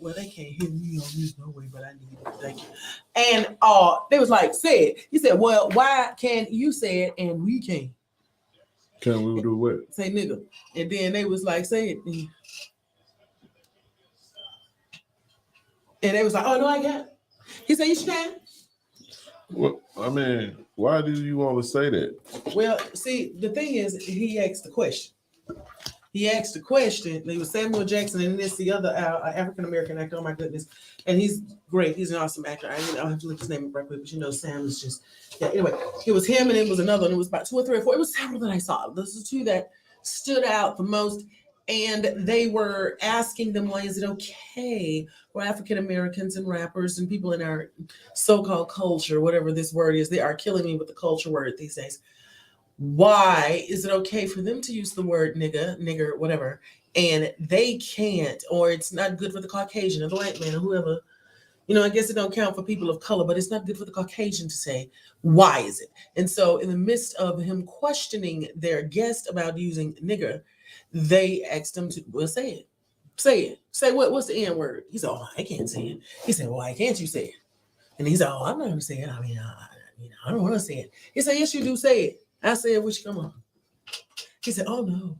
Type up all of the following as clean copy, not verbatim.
well, they can't hear me on this no way, but I need it. Thank you. And they was like, say it. He said, well, why can you say it and we can't? Can we do what? Say nigga. And then they was like, say it. And they was like, oh no, I got it. He said, you can. Well, I mean, why do you want to say that? Well, see, the thing is, he asked the question. He asked the question. It was Samuel Jackson, and this the other African American actor. Oh my goodness, and he's great. He's an awesome actor. I have to look his name up right quick, but you know, Sam is just Anyway, it was him, and it was another one. It was about 2 or 3 or 4. It was several that I saw. Those are 2 that stood out the most. And they were asking them, why is it okay for African Americans and rappers and people in our so-called culture, whatever this word is, they are killing me with the culture word these days. Why is it okay for them to use the word nigger, whatever, and they can't, or it's not good for the Caucasian or the white man or whoever? You know, I guess it don't count for people of color, but it's not good for the Caucasian to say, why is it? And so in the midst of him questioning their guest about using nigger, they asked him to, well, say it. Say it. Say what's the N word? He said, oh, I can't say it. He said, well, why can't you say it? And he said, oh, I'm not going to say it. I mean, I don't want to say it. He said, yes, you do say it. I said, which come on. He said, oh no.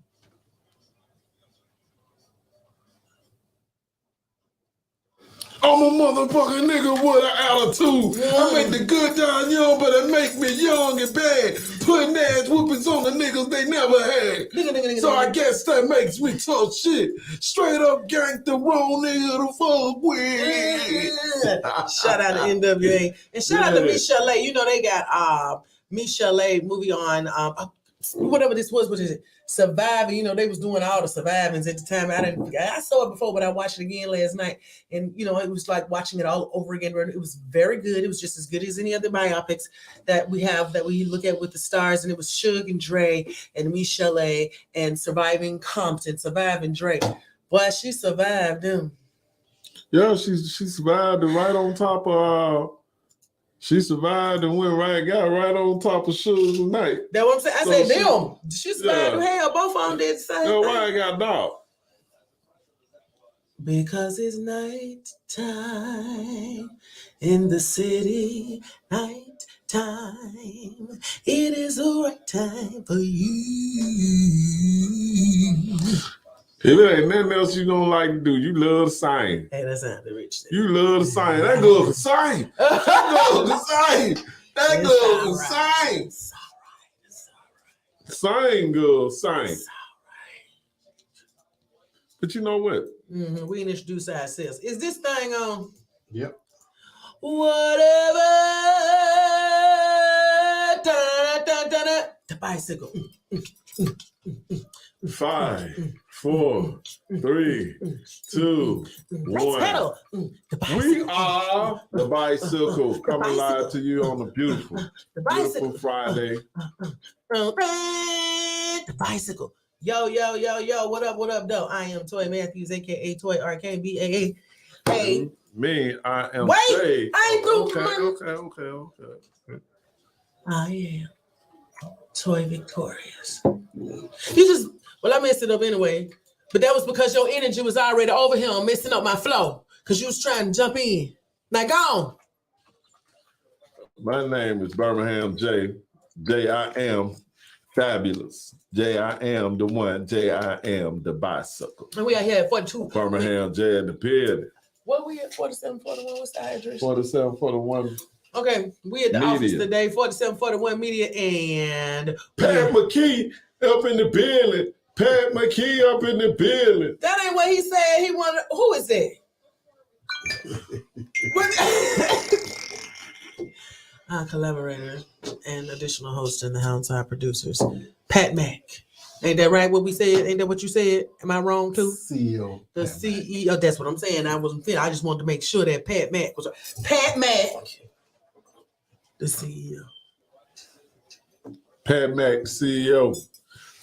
I'm a motherfucking nigga with an attitude. Yeah. I make the good down young, but it make me young and bad. Putting ass whoopings on the niggas they never had. So I guess that makes me talk shit. Straight up ganked the wrong nigga to fuck with. Shout out to NWA. And shout out to Michelle. You know, they got Michelle movie on whatever this was, what is it? Surviving. You know, they was doing all the survivings at the time. I saw it before, but I watched it again last night. And you know, it was like watching it all over again. It was very good. It was just as good as any other biopics that we have, that we look at with the stars. And it was Suge and Dre and Michelle and Surviving Compton, Surviving Dre. Boy, she survived them. Yeah, she survived and right on top of she survived and got right on top of Suge tonight. That's what I'm saying. I said, damn, she survived hell. Both of them did the same thing. Why I got dog? Because it's night time in the city, night time. It is the right time for you. If it ain't nothing else you gonna like to do, you love to sing. Hey, that's not the rich thing. You love to sing. That girl can sing. That girl can sing. That girl can sing. It's all right. It's all right. Sing, girl, sing. It's all right. But you know what? Mm-hmm. We introduce ourselves. Is this thing on? Yep. Whatever. Da-da-da-da-da. The bicycle. 5, 4, 3, 2, 1. Pedal. We are the bicycle coming live to you on a beautiful Friday. The bicycle. Yo, what up, though? I am Toy Matthews, aka Toy RKBAA. Hey. Me, I am. Wait, Jay. I ain't through. Okay. I am Toy Victorious. I messed it up anyway. But that was because your energy was already over here. I'm messing up my flow. Because you was trying to jump in. Now go on. My name is Birmingham J. I am fabulous. I am the one. I am the bicycle. And we are here at 42. Birmingham J at the pier. What we at? 4741? What's the address? 4741. Okay, we at the office today. 4741 Media and Pat McKee up in the building. Pat McKee up in the building. That ain't what he said he wanted. Who is that? Our collaborator and additional host and the Houndside producers, Pat Mack. Ain't that right? What we said? Ain't that what you said? Am I wrong too? CEO. The CEO. That's what I'm saying. I wasn't fit. I just wanted to make sure that Pat Mack was Pat Mack, the CEO. Pat Mack, CEO.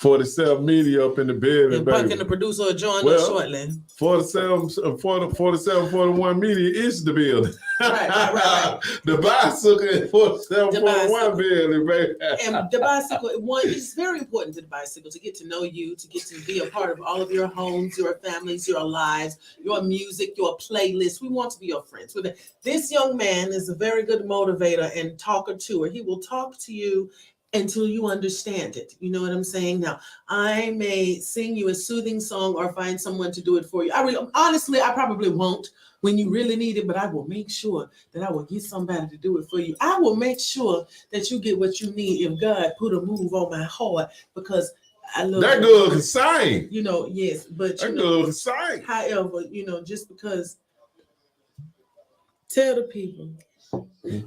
47 media up in the building, And Buck baby. and the producer will join Well, us shortly. 4741 media is the building. Right. The bicycle at 4741 bicycle. building, baby. And the bicycle, it's very important to the bicycle to get to know you, to get to be a part of all of your homes, your families, your lives, your music, your playlist. We want to be your friends. This young man is a very good motivator and talker to her. He will talk to you until you understand it. You know what I'm saying? Now, I may sing you a soothing song or find someone to do it for you. Honestly, I probably won't when you really need it, but I will make sure that I will get somebody to do it for you. I will make sure that you get what you need if God put a move on my heart, because I love that girl can sing. You know, yes, but that girl can sing. However, just because, tell the people,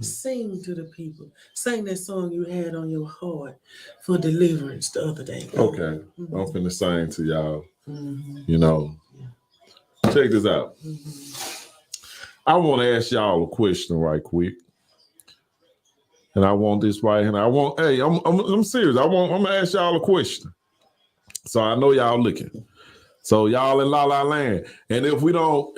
sing to the people, sing that song you had on your heart for deliverance the other day. Okay, I'm finna sing to y'all. Check this out. I want to ask y'all a question right quick. And I want this right here. I'm serious. I'm gonna ask y'all a question. So I know y'all looking. So y'all in La La Land. And if we don't,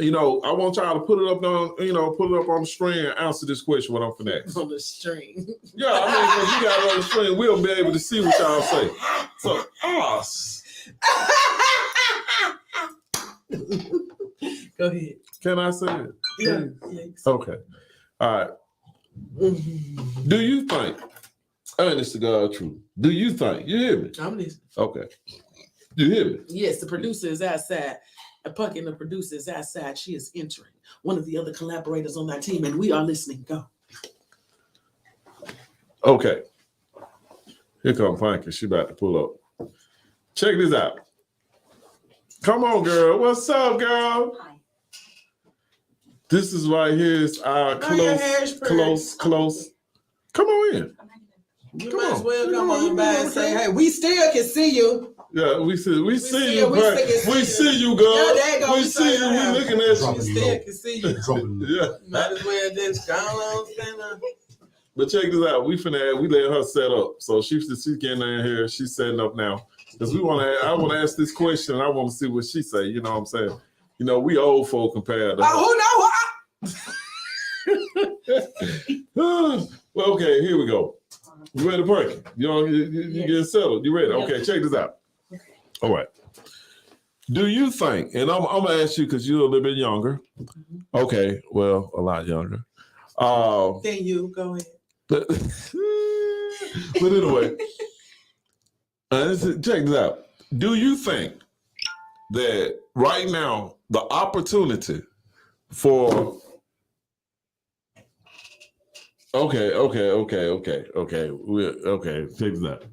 I want y'all to put it up on, on the screen and answer this question what I'm finna ask. On the string. Yeah, if you got it on the screen, we'll be able to see what y'all say. So, Go ahead. Can I say it? Yeah. Okay. All right. Do you think, honest to God truth, do you think, you hear me? I'm listening. Okay. You hear me? Yes, the producer is outside. Puck and the producer is outside. She is entering. One of the other collaborators on our team, and we are listening. Go. Okay. Here come Funky. She about to pull up. Check this out. Come on, girl. What's up, girl? Hi. This is right here. It's our close. Come on in. You Come might on. as well Come come on, on by and say, hey, we still can see you. Yeah, we see you, we girl. still We see you, girl. Yeah, there you go. We see you. We looking at We you. still can see you. Yeah. Might as well just go on, stand up. But check this out. We let her set up. So she's getting in here. She's setting up now. Because I want to ask this question and I want to see what she say. You know what I'm saying? We old folk compared to her. Who Well, okay, here we go. You ready to party? You getting settled. You ready? Okay, check this out. Okay. All right. Do you think, and I'm going to ask you because you're a little bit younger. Okay, well, a lot younger. Then you go ahead. But anyway, check this out. Do you think that right now the opportunity for Okay. Check this out.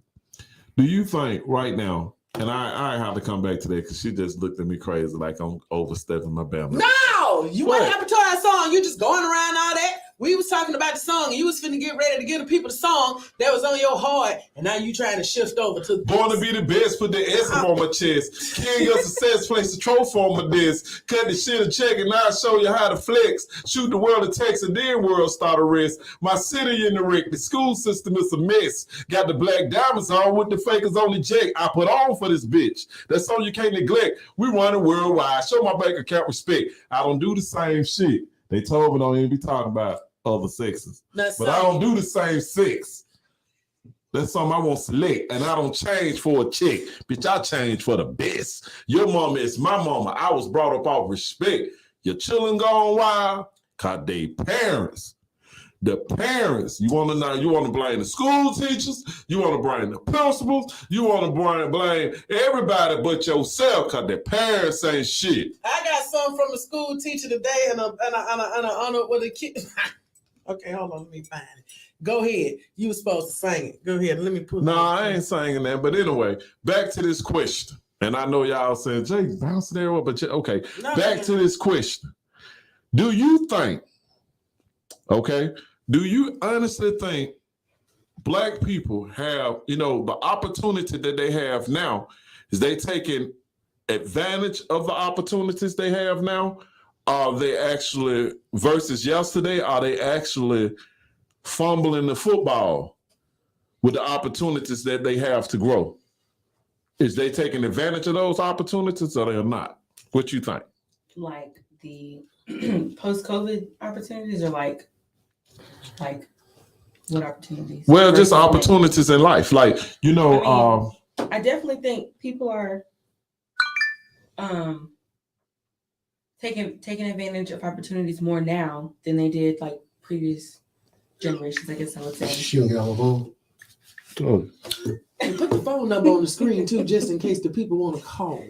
Do you think right now, and I have to come back to that because she just looked at me crazy like I'm overstepping my boundaries. No, you what happened to our song? You just going around all that. We was talking about the song, and you was finna get ready to give the people the song that was on your heart, and now you trying to shift over to the Born to be the best, put the S on my chest. King of success, place the trophy on my desk. Cut the shit and check it, now I show you how to flex. Shoot the world of text and then world start a rest. My city in the wreck, the school system is a mess. Got the black diamonds on with the fakers on the jack. I put on for this bitch. That's something you can't neglect. We running worldwide. Show my bank account respect. I don't do the same shit. They told me don't even be talking about other sexes. But I don't do the same sex. That's something I want to select. And I don't change for a chick. Bitch, I change for the best. Your mama is my mama. I was brought up off respect. Your children gone wild because they parents. The parents. You want to blame the school teachers. You want to blame the principals. You want to blame everybody but yourself because the parents ain't shit. I got something from a school teacher today and an honor with a kid. Okay, hold on, let me find it. Go ahead. You were supposed to sing it. Go ahead. Let me put it. No, I ain't singing that. But anyway, back to this question. And I know y'all saying, Jay, bounce there up. But okay, back to this question. Do you think, do you honestly think Black people have, the opportunity that they have now, is they taking advantage of the opportunities they have now? Are they actually, versus yesterday, are they actually fumbling the football with the opportunities that they have to grow? Is they taking advantage of those opportunities or they're not? What you think? Like the post-COVID opportunities, or like what opportunities? Well, just Versus, like, opportunities in life. Like, you know, I definitely think people are taking advantage of opportunities more now than they did like previous generations, I guess I would say. She don't get on the phone. And put the phone number on the screen too, just in case the people want to call.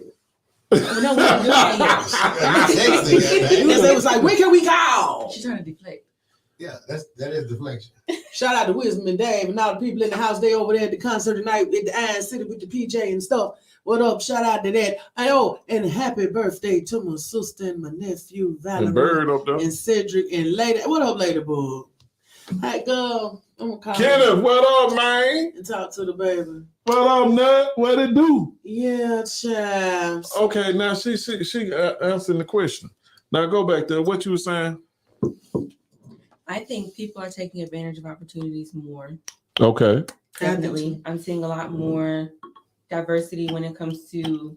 Well, no, we didn't do that yet. Because they was like, when can we call? She's trying to deflect. Yeah, that is deflection. Shout out to Wisdom and Dave and all the people in the house. They over there at the concert tonight at the Iron City with the PJ and stuff. What up? Shout out to that. And happy birthday to my sister and my nephew, Valerie. And Bird up there. And Cedric and Lady. What up, Lady Bug? Hey, girl. I'm gonna call Kenneth, her what up, man? and talk to the baby. What up, Nut? What it do? Yeah, child. Okay, now she answering the question. Now go back to what you were saying. I think people are taking advantage of opportunities more. Okay. Definitely. I'm seeing a lot more diversity when it comes to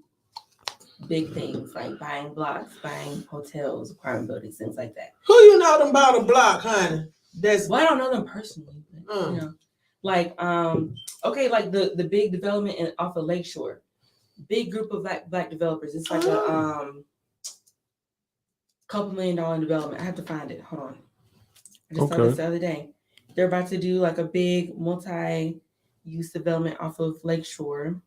big things like buying blocks, buying hotels, apartment buildings, things like that. Who you know them about a block, honey? That's Well, I don't know them personally, but, you know, like okay, like the big development off of Lakeshore, big group of black developers. It's like a couple $1 million development. I have to find it. Hold on. I just saw this the other day. They're about to do like a big multi-use development off of Lakeshore.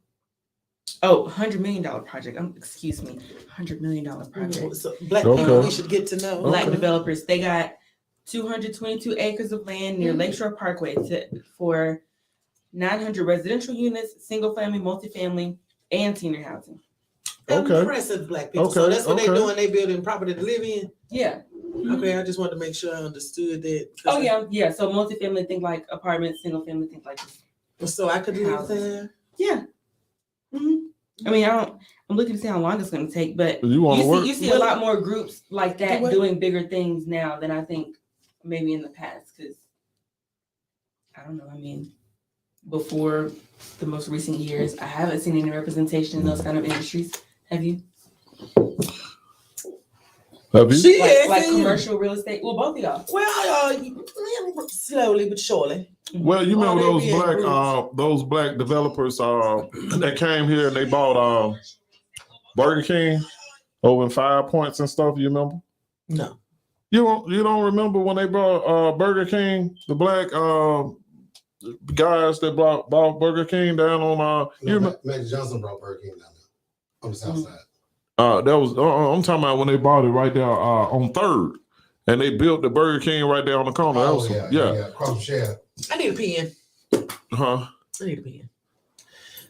Oh, $100 million project. Excuse me, $100 million project. so black people we should get to know. Black developers. They got 222 acres of land near Lakeshore Parkway for 900 residential units, single family, multifamily, and senior housing. Impressive black people. So that's what they're doing. They building property to live in. Yeah. Okay, I just wanted to make sure I understood that. Oh yeah. So multifamily, think like apartments, single family, think like this. So I could live there. Yeah. I mean, I'm looking to see how long it's going to take, but you see a lot more groups like that doing bigger things now than I think maybe in the past. Because I don't know. I mean, before the most recent years, I haven't seen any representation in those kind of industries. Have you? Have you? Like commercial real estate? Well, both of y'all. Well, slowly but surely. Well, you remember those black developers that came here and they bought Burger King over in 5 Points and stuff. You remember? No. You don't remember when they bought Burger King? The black guys that bought Burger King down on Magic Johnson brought Burger King down there on the south side. That was I'm talking about when they bought it right there on 3rd, and they built the Burger King right there on the corner. Across the share. I need a pen. Huh? I need a pen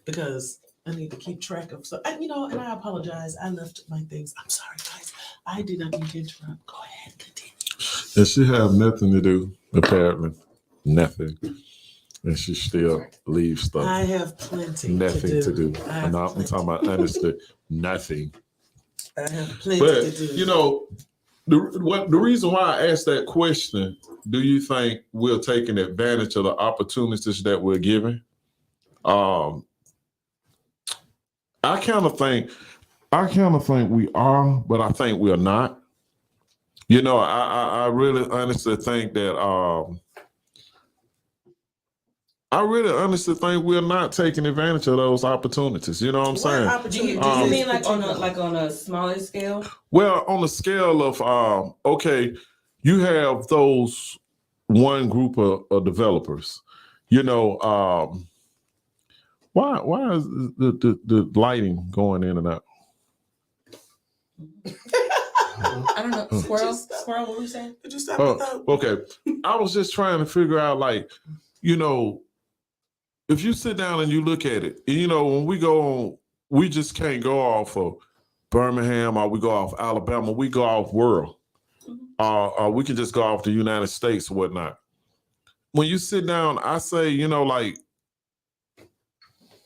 because I need to keep track of stuff. And I apologize. I left my things. I'm sorry, guys. I did not mean to interrupt. Go ahead, continue. And she have nothing to do, apparently, nothing, and she still leaves stuff. I have plenty. Nothing to do. I'm talking about honestly, nothing. I have plenty to do. But the reason why I asked that question, do you think we're taking advantage of the opportunities that we're given? I kind of think we are, but I think we're not. I really honestly think that we're not taking advantage of those opportunities. You know what I'm saying? Do you mean like on a smaller scale? Well, on the scale of you have those one group of developers. Why is the lighting going in and out? I don't know. Squirrel, what were you saying? Did you stop? Okay. I was just trying to figure out, if you sit down and you look at it, when we go on, we just can't go off of Birmingham or we go off Alabama. We go off world. We can just go off the United States or whatnot. When you sit down, I say,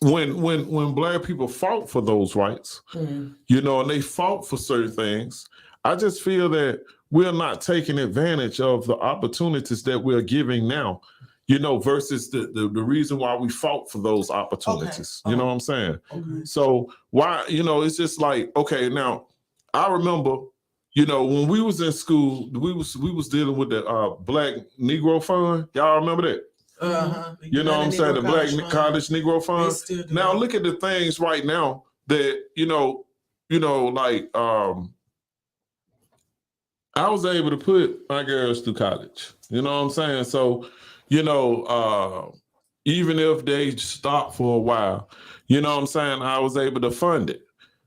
when Black people fought for those rights, and they fought for certain things, I just feel that we're not taking advantage of the opportunities that we're giving now. you know, versus the reason why we fought for those opportunities. You know what I'm saying? Okay. So why, you know, it's just like, okay, now I remember, you know, when we was in school, we was dealing with the Black Negro Fund. Y'all remember that? You know what I'm saying? The Black College Negro Fund. Now look at the things right now that, you know, like I was able to put my girls through college. You know what I'm saying? So, you know, even if they stopped for a while, you know what I'm saying, I was able to fund it.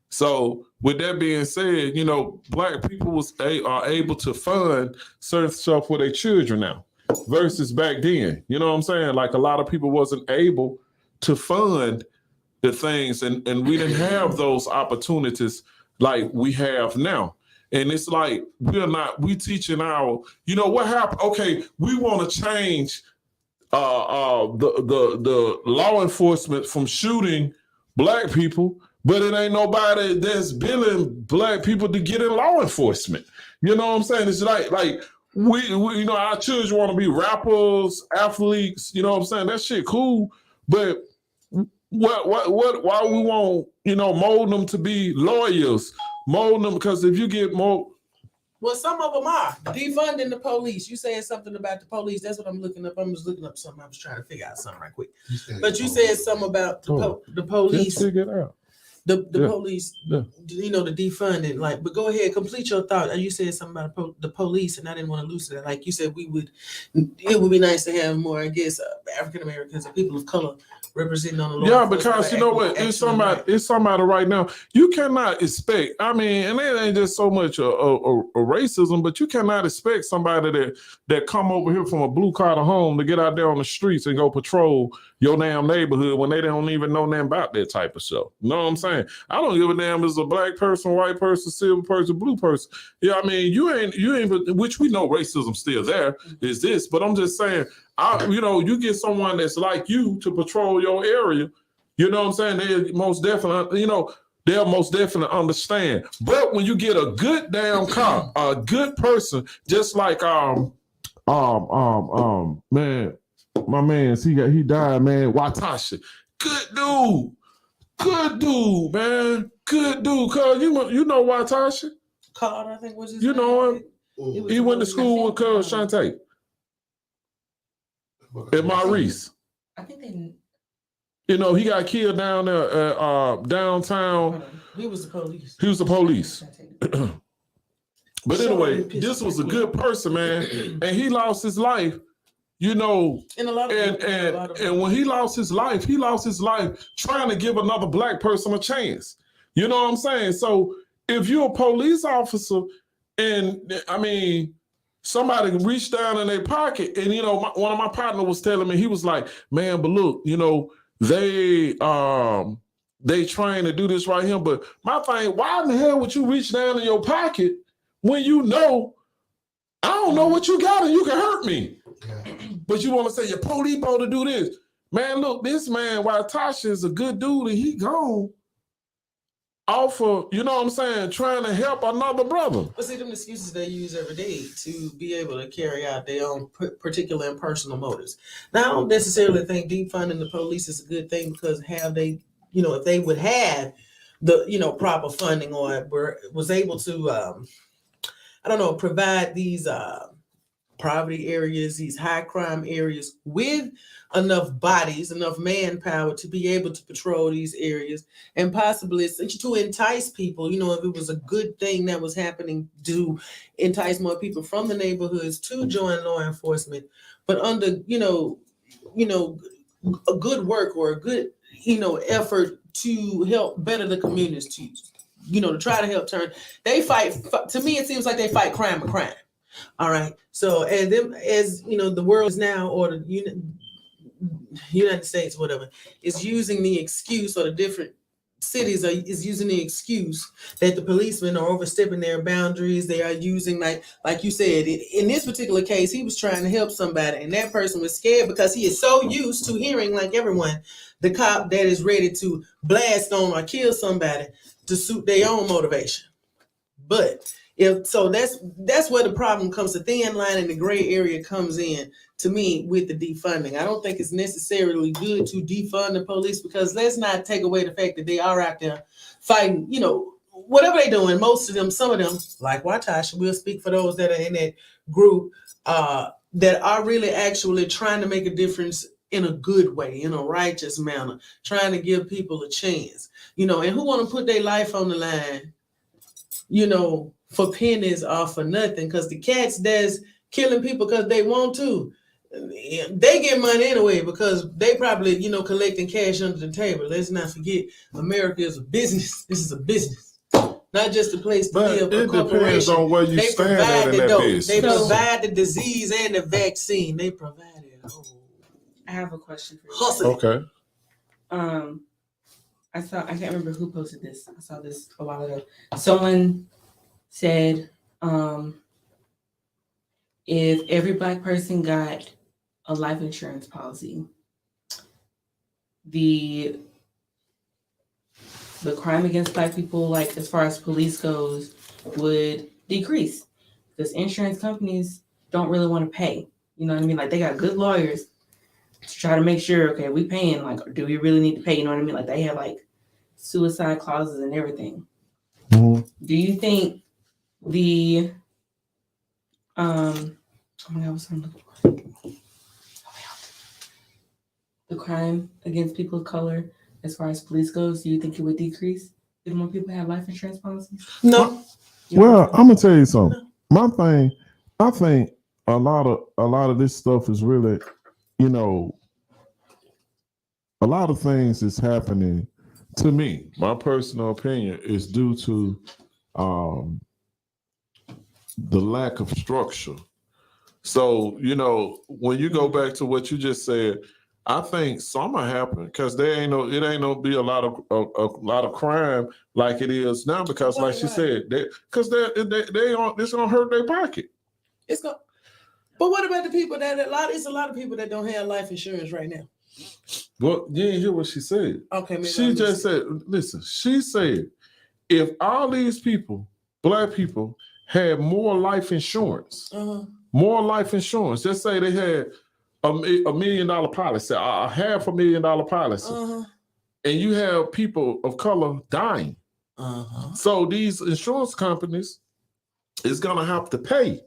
So with that being said, you know, Black people are able to fund certain stuff for their children now versus back then. You know what I'm saying? Like a lot of people wasn't able to fund the things and we didn't have those opportunities like we have now. And it's like we teaching our, you know what happened? Okay, we want to change the law enforcement from shooting Black people, but it ain't nobody that's billing Black people to get in law enforcement. You know what I'm saying? It's like we you know, our children want to be rappers, athletes, you know what I'm saying? That shit cool, but why we want, you know, mold them to be lawyers, mold them, because if you get more. Well, some of them are defunding the police. You saying something about the police? That's what I'm looking up. I'm just looking up something. I was trying to figure out something right quick. But you said something about the police. Just figure it out. The police, you know, the defunding. Like, but go ahead, complete your thought. You said something about the police, and I didn't want to lose that. Like you said, it would be nice to have more, I guess, African Americans and people of color representing on the law. Yeah, because you know what? It's somebody right now. You cannot expect, I mean, and it ain't just so much a racism, but you cannot expect somebody that come over here from a blue collar home to get out there on the streets and go patrol your damn neighborhood when they don't even know nothing about that type of stuff. You know what I'm saying? I don't give a damn if it's a Black person, white person, silver person, blue person. Yeah, I mean, you ain't, which we know racism still there, is this, but I'm just saying, you know, you get someone that's like you to patrol your area, you know what I'm saying? They most definitely, you know, they'll most definitely understand. But when you get a good damn cop, a good person, just like man, my man, he died, man. Watashi, good dude, man, good dude. Cause you know Watashi, Carter, I think was his you name. know him. He went to school with Cuz Shantae at Maurice. I think they. You know, he got killed down there downtown. He was the police. He was the police. But anyway, this was a good person, man, and he lost his life. You know, and when he lost his life trying to give another Black person a chance. You know what I'm saying? So if you're a police officer and, I mean, somebody reached down in their pocket and, you know, one of my partners was telling me, he was like, man, but look, you know, they trying to do this right here. But my thing, why in the hell would you reach down in your pocket when you know, I don't know what you got and you can hurt me? Yeah. But you want to say your police supposed to do this. Man, look, this man, Watashi, is a good dude and he gone off of, you know what I'm saying, trying to help another brother. But see, them excuses they use every day to be able to carry out their own particular and personal motives. Now, I don't necessarily think defunding the police is a good thing, because have they, you know, if they would have the, you know, proper funding or was able to, I don't know, provide these poverty areas, these high crime areas with enough bodies, enough manpower to be able to patrol these areas and possibly to entice people, you know, if it was a good thing that was happening, to entice more people from the neighborhoods to join law enforcement, but under, you know, a good work or a good, you know, effort to help better the communities, to, you know, to try to help turn, they fight, to me, it seems like they fight crime with crime. All right. So as you know, the world is now, or the United States, whatever, is using the excuse, or the different cities is using the excuse that the policemen are overstepping their boundaries. They are using, like you said, in this particular case, he was trying to help somebody, and that person was scared because he is so used to hearing, like everyone, the cop that is ready to blast on or kill somebody to suit their own motivation. But If so, that's where the problem comes. The thin line and the gray area comes in to me with the defunding. I don't think it's necessarily good to defund the police, because let's not take away the fact that they are out there fighting. You know, whatever they're doing. Most of them, some of them, like Watasha, will speak for those that are in that group that are really actually trying to make a difference in a good way, in a righteous manner, trying to give people a chance. You know, and who want to put their life on the line, you know, for pennies or for nothing, because the cats that's killing people because they want to, they get money anyway because they probably, you know, collecting cash under the table. Let's not forget, America is a business. This is a business, not just a place to But live. it depends on where you They stand provide at in the that dope. business. They So- provide the disease and the vaccine. They provide it. Oh, I have a question for you. hustle. Okay. I can't remember who posted this. I saw this a while ago. Someone said, if every Black person got a life insurance policy, the crime against Black people, like as far as police goes, would decrease, because insurance companies don't really want to pay. You know what I mean? Like they got good lawyers to try to make sure, okay, we paying, like, do we really need to pay? You know what I mean? Like they have like suicide clauses and everything. Mhm. Do you think the oh my God, what's I'm looking for? The crime against people of color, as far as police goes, do you think it would decrease if more people have life insurance policies? No, You don't Well, think so? I'm gonna tell you something. My thing, I think a lot of this stuff is really, you know, a lot of things is happening. To me, my personal opinion is due to the lack of structure. So, you know, when you go back to what you just said, I think something happen because it ain't no be a lot of crime like it is now, because like she Right. said, it's gonna hurt their pocket. it's going. But what about the people it's a lot of people that don't have life insurance right now. Well, you didn't hear what she said. Okay, maybe She just said, listen, she said, if all these people, Black people, had more life insurance, let's say they had $1 million policy, a $500,000 policy, and you have people of color dying. So these insurance companies is gonna have to pay,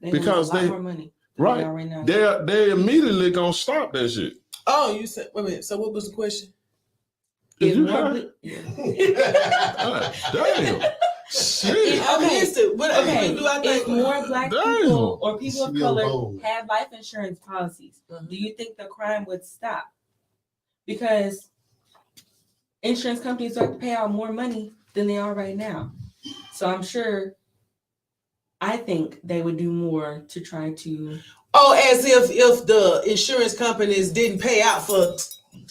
They because want a lot they- more money than they right? are right now. They immediately gonna stop that shit. Oh, you said, wait a minute. So what was the question? If If you more have- ble- damn. Shit. I missed it. What Okay, do I if think? more Black Damn. people or people of She color alone. had life insurance policies, Mhm. do you think the crime would stop? Because insurance companies have to pay out more money than they are right now. So I'm sure, I think they would do more to try to. Oh, as if the insurance companies didn't pay out for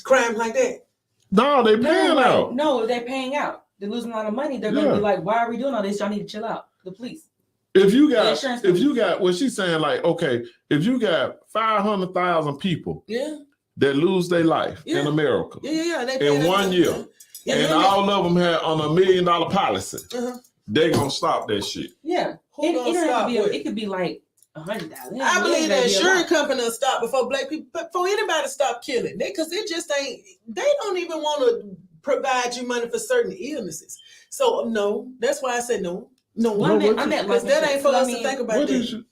crime like that. No, they paying like, out. no, they're paying out. They're losing a lot of money. They're gonna Yeah. be like, why are we doing all this? Y'all need to chill out. The police. If you The got, insurance what she's saying, like, okay, if you got 500,000 people Yeah, that lose their life Yeah. in America, yeah. They In paid out 1 for- year. Yeah, and yeah. all of them had on $1 million policy, Uh-huh. they gonna stop that shit. Yeah. Who It gonna don't have stop to be. with? It could be like 100,000. I believe the insurance company will stop before Black people, but before anybody stop killing, because it just ain't. They don't even want to provide you money for certain illnesses. So no, that's why I said no. Well, What you- Because that ain't for us to think about What that. is you?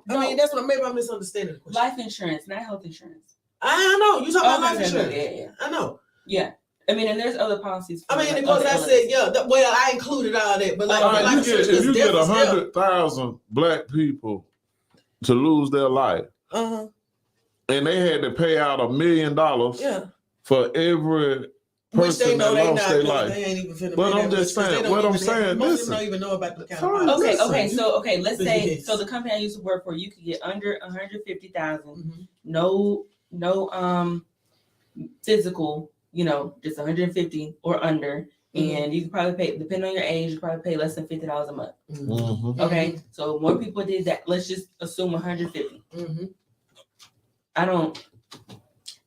I mean, that's what maybe I'm misunderstanding the question. Life insurance, not health insurance. I know you talking about life Okay, insurance. yeah. I know. Yeah. I mean, and there's other policies. For I mean, like because other I illnesses. said well, I included all that, but like, All right, life insurance, if you get death is death. 100,000 Black people to lose their life, Uh-huh. and they had to pay out $1 million Yeah. for every Which they person know that they lost not their doing. life. They ain't even finna But pay I'm that just much, 'cause saying- they what don't I'm even- saying, most of listen. them don't even know about the kind Fine. of Okay, Listen, okay, let's say Yes. so the company I used to work for, you could get under 150,000, Mhm. no physical, just 150 or under, and you could probably pay, depending on your age, you probably pay less than $50 a month. Mhm. Okay, so more people did that. Let's just assume 150. Mhm.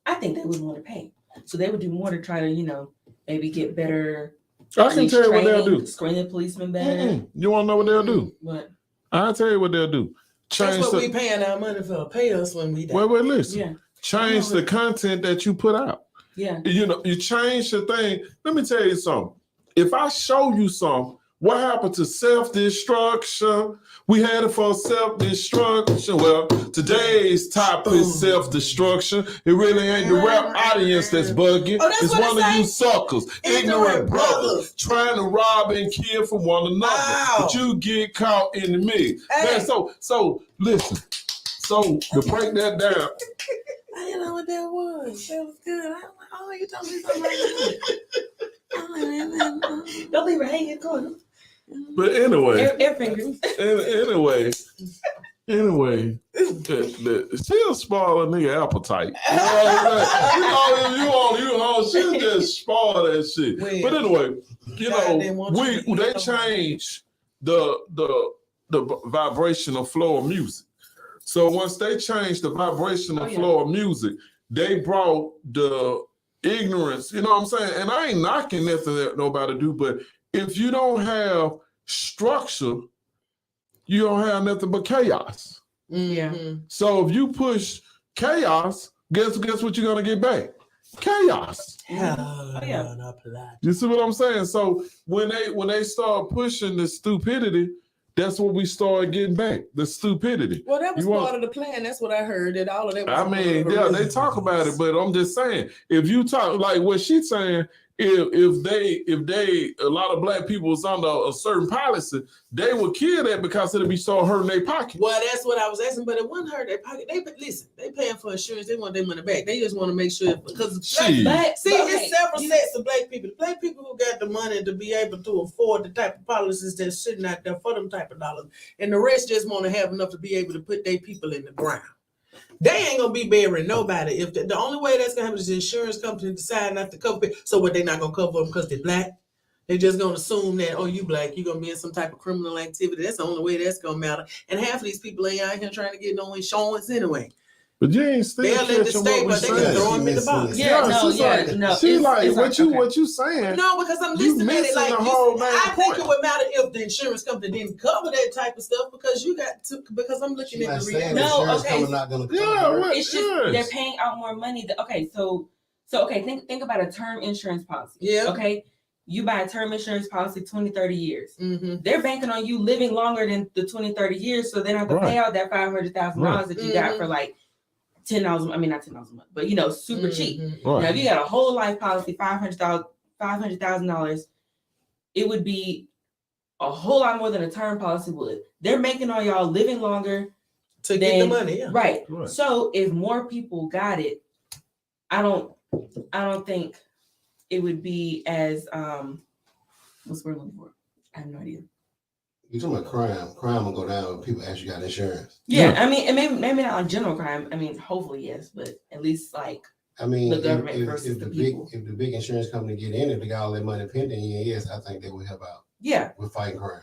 I think they would want to pay, so they would do more to try to maybe get better I can police tell you what they'll training, do. screen the policeman better. You want to know what they'll do? What? I'll tell you what they'll do. That's Change what the we paying our money for. Pay us when we die. wait, listen. Yeah, Change the content that you put out. yeah. You know, you change the thing. Let me tell you something. If I show you something, what happened to self-destruction? We had it for self-destruction. Well, today's topic is self-destruction. It really ain't the rap audience that's bugging. Oh, that's it's what one it of you say? suckers, ignorant brothers, trying to rob and kill from one another. Wow. But you get caught in the mix. Hey. Man, so listen. So to break that down, I didn't know what that was. That was good. I was like, oh, you told me something like that. Don't leave her hanging. Go on. but anyway. Air fingers. Anyway, she'll spoil a nigga appetite. She'll just spoil that shit. Well, But anyway, you God, they know, want you to eat they them. changed the vibrational flow of music. So once they changed the vibrational flow of music, they brought the ignorance. You know what I'm saying? And I ain't knocking nothing that nobody do, but if you don't have structure, you don't have nothing but chaos. Yeah. Mhm. So if you push chaos, guess what you're gonna get back? Chaos. Oh, yeah. no, polite. You see what I'm saying? So when they start pushing the stupidity, that's what we start getting back. The stupidity. Well, that was You want- part of the plan. That's what I heard. That all of that was I part mean, of the yeah, they reasons. talk about it, but I'm just saying, if you talk like what she's saying, if they a lot of black people was under a certain policy, they would kill that because it'll be so hurting their pocket. Well, that's what I was asking, but it wouldn't hurt their pocket. They paying for insurance. They want their money back. They just want to make sure because Shit. see, okay, it's several you- sets of black people. The black people who got the money to be able to afford the type of policies that's sitting out there for them type of dollars, and the rest just want to have enough to be able to put their people in the ground. They ain't gonna be burying nobody. If the only way that's gonna happen is the insurance company decide not to cover it. So what, they not gonna cover them because they're black? They just gonna assume that, oh, you black, you're gonna be in some type of criminal activity. That's the only way that's gonna matter. And half of these people ain't out here trying to get no insurance anyway. But you ain't still They'll let it catching stay, what we but they can saying. throw them in the box. Yeah, no, she's yeah, like, no. She it's- like it's what okay. you saying. No, because I'm You listening at it missing like the this. whole main I think point. it would matter if the insurance company didn't cover that type of stuff because you got to. Because I'm looking She's at not the saying reality. No, the insurance okay. company not gonna cover Yeah, her. what? It's just Yes. they're paying out more money. So okay, think about a term insurance policy. Yeah. Okay. You buy a term insurance policy 20, 30 years. Mm-hmm. They're banking on you living longer than the 20, 30 years, so they don't have to Right. pay out that $500,000 that you got for like $10. I mean, not $10 a month, but super cheap. Right. Now, if you got a whole life policy, $500,000, it would be a whole lot more than a term policy would. They're making on y'all living longer, To get the then- money, yeah. right? Right. So if more people got it, I don't think it would be as what's the word I'm looking for? I have no idea. You talking about crime? Crime will go down when people actually got insurance. Yeah, I mean, and maybe not on general crime. I mean, hopefully yes, but at least like I mean, The government if versus the the big people. if the big insurance company get in it, they got all their money pending. Yes, I think they will help out yeah, with fighting crime.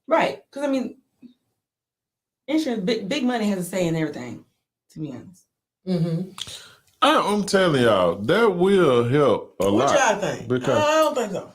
right. Because I mean, insurance, big money has a say in everything. To be honest, Mm-hmm. I'm telling y'all, that will help a What lot. y'all think? Because- I don't think so.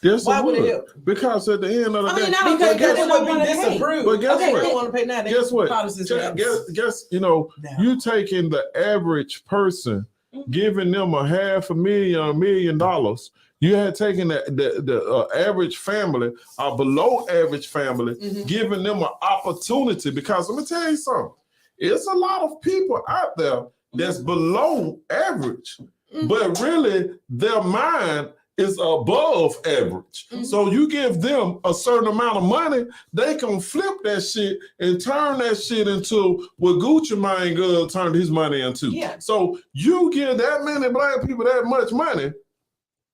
Yes, Why it would it would. help? Because at the end of the I day, mean, I don't Because think that they would don't be wanna pay. disapproved. But guess Okay, what? they don't want to pay now. They guess what? policies are Guess you know, Yeah. you taking the average person, Mhm. giving them $500,000, $1 million. You had taken the average family, or below average family, Mhm. giving them an opportunity. Because let me tell you something, it's a lot of people out there that's below average, Mhm. but really their mind is above average. Mhm. So you give them a certain amount of money, they can flip that shit and turn that shit into what Gucci Mane girl turned his money into. Yeah. So you give that many black people that much money,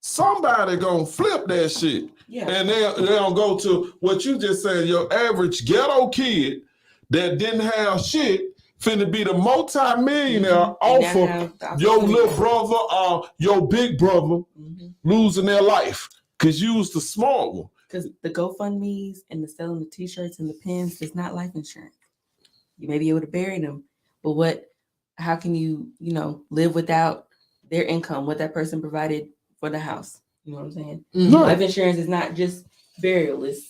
somebody gonna flip that shit. yeah, And they'll go to what you just said, your average ghetto kid that didn't have shit finna be the multi-millionaire And off now of have the your opportunity. little brother or your big brother Mhm. losing their life because you was the smart one. Because the GoFundMe's and the selling the T-shirts and the pins is not life insurance. You may be able to bury them, but how can you live without their income, what that person provided for the house? You know what I'm saying? Mm-hmm. No. Life insurance is not just burial; it's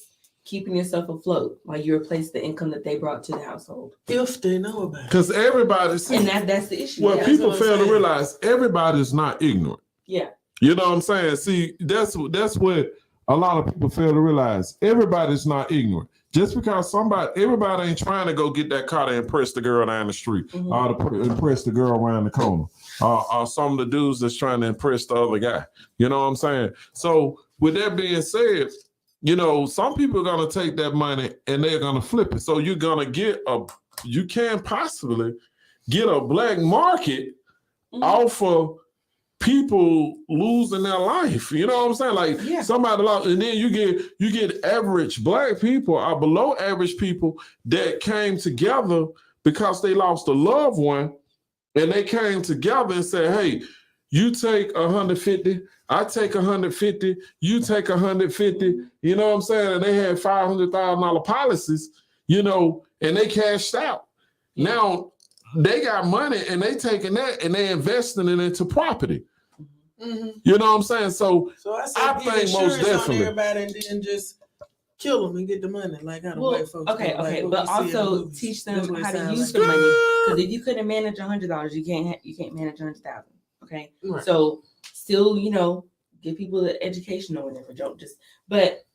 keeping yourself afloat while you replace the income that they brought to the household. If they know about it. Because everybody see And that's the issue. what that's people what I'm fail to saying. realize, everybody's not ignorant. Yeah. You know what I'm saying? See, that's what a lot of people fail to realize. Everybody's not ignorant. Just because everybody ain't trying to go get that car to impress the girl down the street, Mhm. or to impress the girl around the corner, or some of the dudes that's trying to impress the other guy. You know what I'm saying? So with that being said, you know, some people are gonna take that money and they're gonna flip it. So you're gonna you can possibly get a black market Mhm. off of people losing their life. You know what I'm saying? Like Yeah. somebody lost, and then you get average black people or below average people that came together because they lost a loved one, and they came together and said, hey, you take 150, I take 150, you take 150, you know what I'm saying? And they had $500,000 policies, you know, and they cashed out. Yeah. Now they got money and they taking that and they investing it into property. Mm-hmm. You know what I'm saying? So So I I said, get think most insurance on definitely. everybody and then just kill them and get the money, like how the Well, white folks do, okay, like what but we see in the also movies. teach That's them what it how to sounds use like. the money. Because if you couldn't manage $100, you can't manage 100,000. Okay, Right. so still, you know, give people the education or whatever. Don't just, but.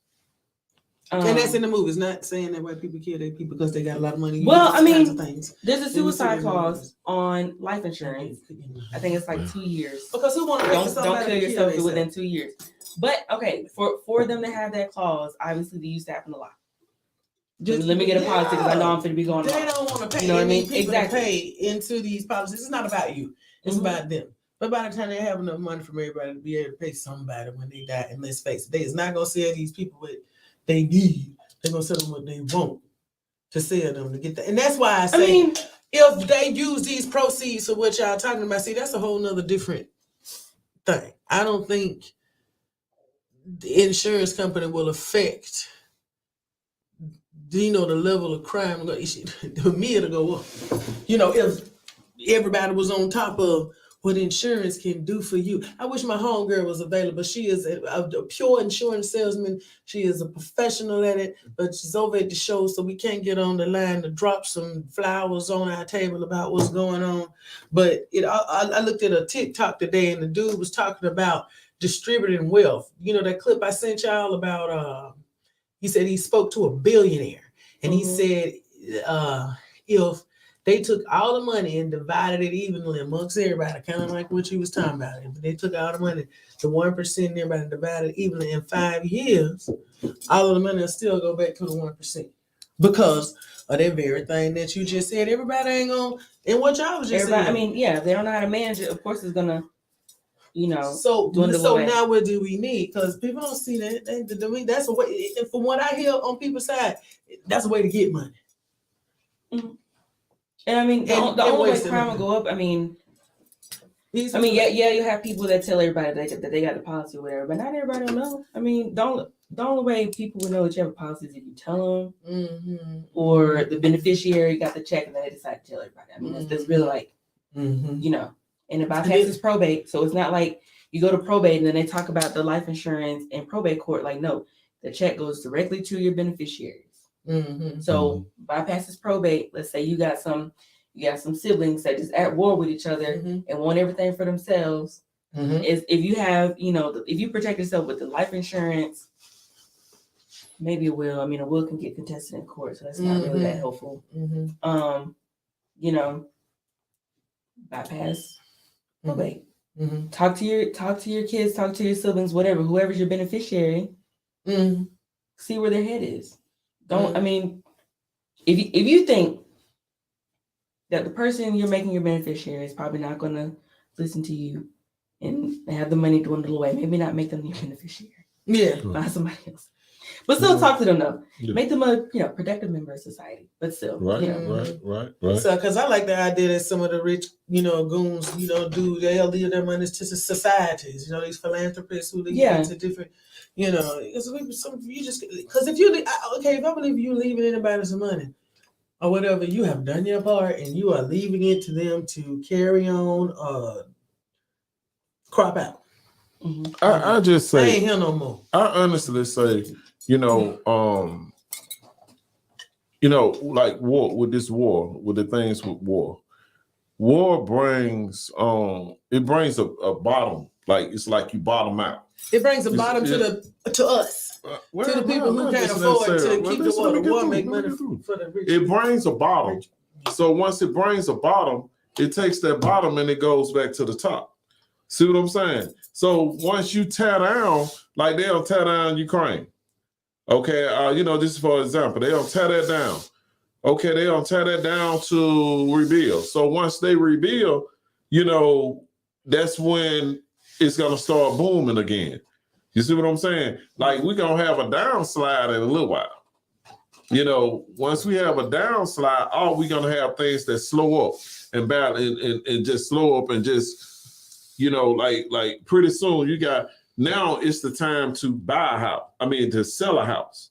And that's in the movies, not saying that white people kill their people because they got a lot of money. You Well, do I those kinds mean, of things. there's a Then you see suicide it in the clause movies. on life insurance. I think it's like 2 years. Because who want to Don't kill yourself within 2 years. But okay, for them to have that clause, obviously they used to happen a lot. Let me get a policy because I know I'm going to be going. They don't want to pay. You know what I They mean? need people Exactly. to pay into these policies. It's not about you. It's Mhm. about them. But by the time they have enough money from everybody to be able to pay somebody when they die, and let's face it, they is not gonna sell these people what they need. They're gonna sell them what they want to sell them to get that. And that's why I say, I mean, if they use these proceeds for what y'all talking about, see, that's a whole nother different thing. I don't think the insurance company will affect, you know, the level of crime. For me, it'll go up. You know, if everybody was on top of what insurance can do for you. I wish my homegirl was available. She is a pure insurance salesman. She is a professional at it, but she's over at the show, so we can't get on the line to drop some flowers on our table about what's going on. But I looked at a TikTok today, and the dude was talking about distributing wealth. You know that clip I sent y'all about, he said he spoke to a billionaire, and he said if they took all the money and divided it evenly amongst everybody, kind of like what you was talking about. If they took all the money, the 1%, and everybody divided evenly in 5 years, all of the money will still go back to the 1%. Because of that very thing that you just said. Everybody ain't gonna, and what y'all was just saying. I mean, yeah, if they don't know how to manage it, of course it's gonna, you know, So dwindle away. now what do we need? Because people don't see that. That's a way. And from what I hear on people's side, that's a way to get money. Mm-hmm. And I mean, the And only way wasting crime will money. go up. I mean, you have people that tell everybody that they got the policy or whatever, but not everybody will know. I mean, the only way people will know that you have a policy is if you tell them, or the beneficiary got the check and then they decide to tell everybody. I mean, that's really like, you know, and it bypasses probate, so it's not like you go to probate and then they talk about the life insurance in probate court. Like, no, the check goes directly to your beneficiaries. So bypasses probate. Let's say you got some siblings that just at war with each other and want everything for themselves. Is if you have, you know, if you protect yourself with the life insurance, maybe a will. I mean, a will can get contested in court, so that's not really that helpful. You know, bypass probate. Talk to your kids, talk to your siblings, whatever, whoever's your beneficiary. See where their head is. Don't. I mean, if you think that the person you're making your beneficiary is probably not going to listen to you and have the money dwindle away, maybe not make them your beneficiary. Yeah, find somebody else. But still talk to them though. Yeah. Make them a productive member of society. But still, right. So, because I like the idea that some of the rich, goons, they'll leave their money to societies. These philanthropists who leave it to different, because if I believe you leaving anybody some money or whatever, you have done your part and you are leaving it to them to carry on, crop out. I just I ain't say, here no more. I honestly say, like war with the things with war. War brings it brings a bottom, like it's like you bottom out. It brings a It's- bottom to us, Well, to the people who not can't just afford to necessarily. keep the Listen, war. let The me get war through, make let me money get through. for the rich. It brings a bottom. So once it brings a bottom, it takes that bottom and it goes back to the top. See what I'm saying? So once you tear down, like they'll tear down Ukraine. Okay, just for example, they'll tear that down. Okay, they'll tear that down to rebuild. So once they rebuild, that's when it's gonna start booming again. You see what I'm saying? Like we're gonna have a downslide in a little while. Once we have a downslide, we're gonna have things that slow up and just slow up and just, like pretty soon now it's the time to buy a house. I mean to sell a house.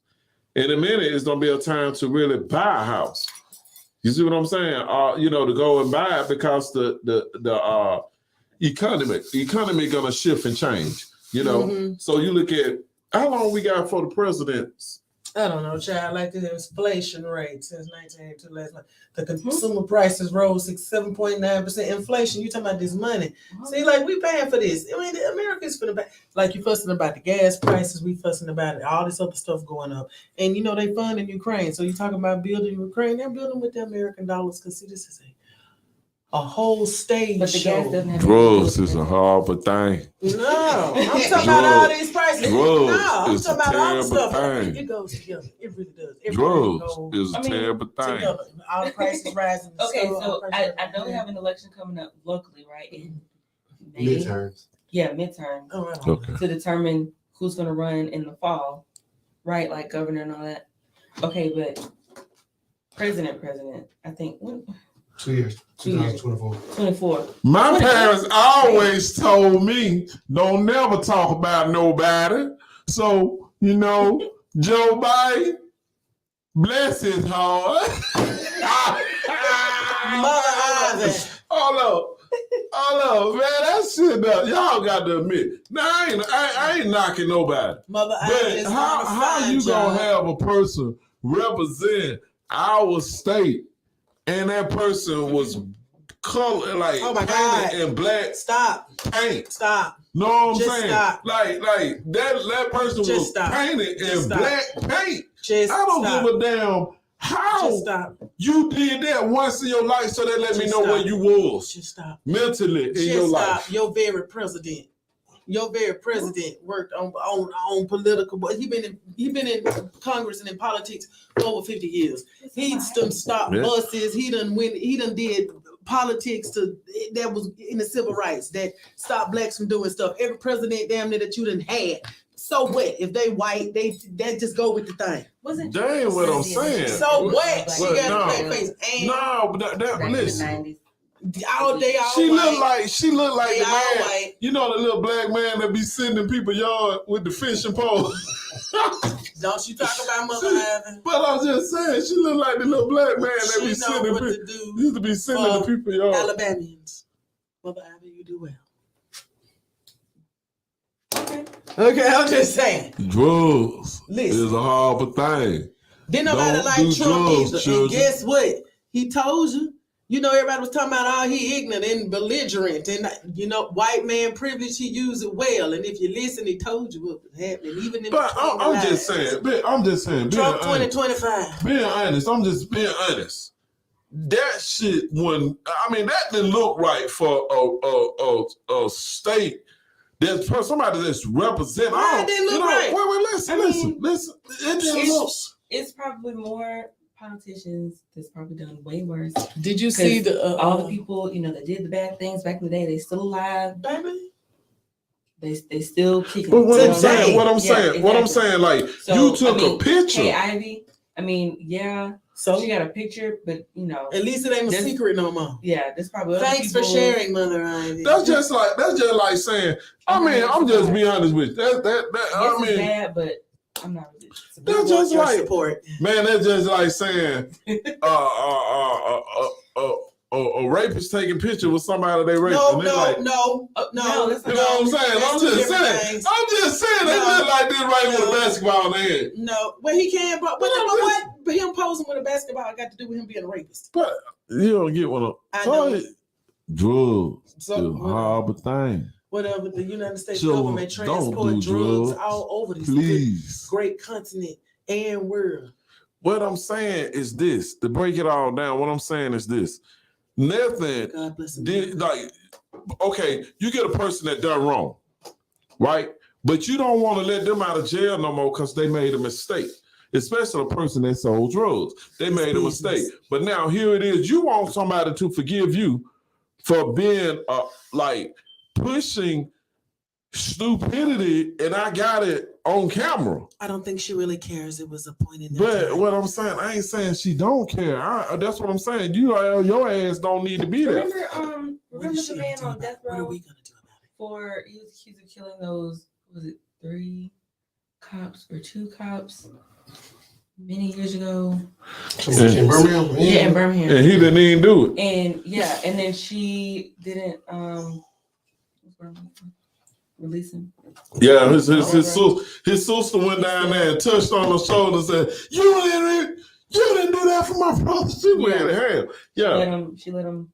In a minute, it's gonna be a time to really buy a house. You see what I'm saying? To go and buy it because the economy gonna shift and change. So you look at how long we got for the presidents. I don't know, child. Like the inflation rate since 1982 last month, the consumer prices rose 7.9%. Inflation. You talking about this money? See, like we paying for this. I mean, America's finna pay. Like you fussing about the gas prices, we fussing about it. All this other stuff going up, and they funding Ukraine. So you talking about building Ukraine? They're building with the American dollars because see, this is a whole stage But the show. gas doesn't have Drugs is a horrible thing. No, I'm talking about all these prices. Drugs No, I'm is talking a about all the terrible stuff. thing. It goes together. It really does. It Drugs really is a I mean, terrible thing. together. All the prices rising. Okay, all so the prices I know we rising. have an election coming up locally, right? In May. Midterms. Yeah, midterm Oh, right. Okay. to determine who's going to run in the fall, right? Like governor and all that. Okay, but president, I think 2 years. 2 years. 2024. 24. My parents always told me, don't never talk about nobody. So, Joe Biden, bless his heart. Mother Isaac. Hold up, man. That shit, y'all got to admit. Now, I ain't knocking nobody. Mother Isaac But is how you gonna have a person represent our state and that person was color like Oh my painted God. in black Stop. paint? Stop. Know what I'm Just saying? stop. Like that person Just was stop. painted Just in stop. black paint. Just I don't stop. give a damn how Just stop. you did that once in your life, so that let me Just know stop. where you was Just stop. mentally in Just your stop. life. Your very president worked on political, but he been in Congress and in politics for over 50 years. He's done stopped Yeah. buses. He done did politics that was in the civil rights that stopped blacks from doing stuff. Every president damn near that you done had. So what? If they white, that just go with the thing. Wasn't That ain't what I'm saying. So what? She Well, got no. a black face. And No, but that back in the listen. 90s. all day, all She white. look like They the all man. white. You know the little black man that be sitting in people's yard with the fishing pole. Don't you talk about Mother Ivan. But I'm just saying, she look like the little black man that She be know sitting what in to do. used to be sitting in the for people's yard. Alabamians. Mother Ivan, you do well. Okay, I'm just saying. Drugs Listen. is a horrible thing. Didn't nobody Don't like do Trump drugs, either. children. And guess what? He told you. Everybody was talking about he ignorant and belligerent and white man privilege. He used it well, and if you listen, he told you what was happening. Even in But I'm just saying. Being Trump honest, 2025. being honest. I'm just being honest. That shit that didn't look right for a state. There's somebody that's representing. Why it didn't look right? Wait, listen. It didn't look. It's probably more politicians that's probably done way worse. Did you see the all the people that did the bad things back in the day? They still alive. baby? They still kicking. But what I'm Today. saying, Yeah, exactly. like So, you took a picture. Hey Ivy, yeah, So she got a picture, but at least it ain't a There's- secret no more. yeah, there's probably other Thanks for people- sharing, Mother Ivy. That's just like saying. I'm just being honest with you. Yes, it's bad, but I'm not really. That's We want just your like- support. Man, that's just like saying, a rapist taking picture with somebody they raped. No, and they're no, like, no, no, that's you know what I'm saying? That's I'm two just different saying. things. I'm just saying they No. look like this right with No. a basketball in their head. No, but he can. But what him posing with a basketball got to do with him being a rapist? But you don't get what I I'm know. saying. Drugs So is a whatever. horrible thing. Whatever. The United States So, government don't transport do drugs drugs. all over this Please. great continent and world. What I'm saying is this, to break it all down, what I'm saying is this. Nothing God bless him. did like, okay, you get a person that done wrong, right? But you don't want to let them out of jail no more because they made a mistake. Especially a person that sold drugs. They made a business. mistake. But now here it is. You want somebody to forgive you for being like pushing stupidity, and I got it on camera. I don't think she really cares. It was a point in But time. what I'm saying, I ain't saying she don't care. That's what I'm saying. Your ass don't need to be there. Remember What is the she man gonna on do death about it? What are row we gonna do about it? for he was accused of killing those, was it 3 cops or 2 cops many years ago? In Birmingham? Yeah, in Birmingham. And he didn't even do it. And yeah, and then she didn't release him. Yeah, his sister went down there and touched on her shoulder and said, You didn't do that for my brother. She went to hell. Yeah, She let him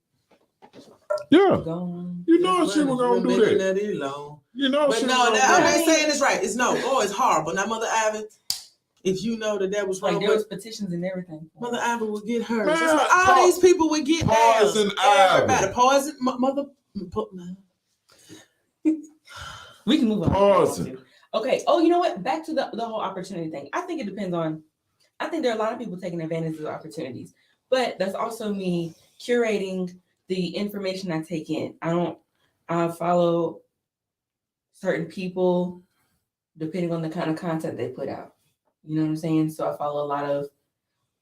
yeah. go on. You know she was gonna do that. Alone. You know But she no, was gonna I'm do not that. saying it's right. It's no. Oh, it's horrible. Now, Mother Ivy, if you know that was wrong, Like there was petitions and everything. Mother Ivy will get hers. Man, It's like all these people would get theirs. Poison Ivy. Everybody. Poison. Mother. We can move on. Poison. Okay. Oh, you know what? Back to the whole opportunity thing. I think it depends on. I think there are a lot of people taking advantage of the opportunities, but that's also me curating the information I take in. I follow certain people depending on the kind of content they put out. You know what I'm saying? So I follow a lot of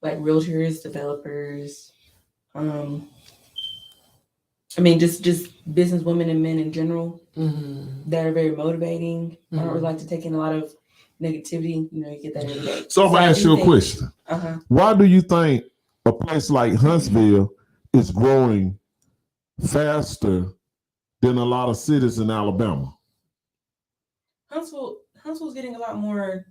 like realtors, developers. I mean, just business women and men in general that are very motivating. I don't really like to take in a lot of negativity. You know, you get that every day. So I'm gonna ask you a question. Why do you think a place like Huntsville is growing faster than a lot of cities in Alabama? Huntsville's getting a lot more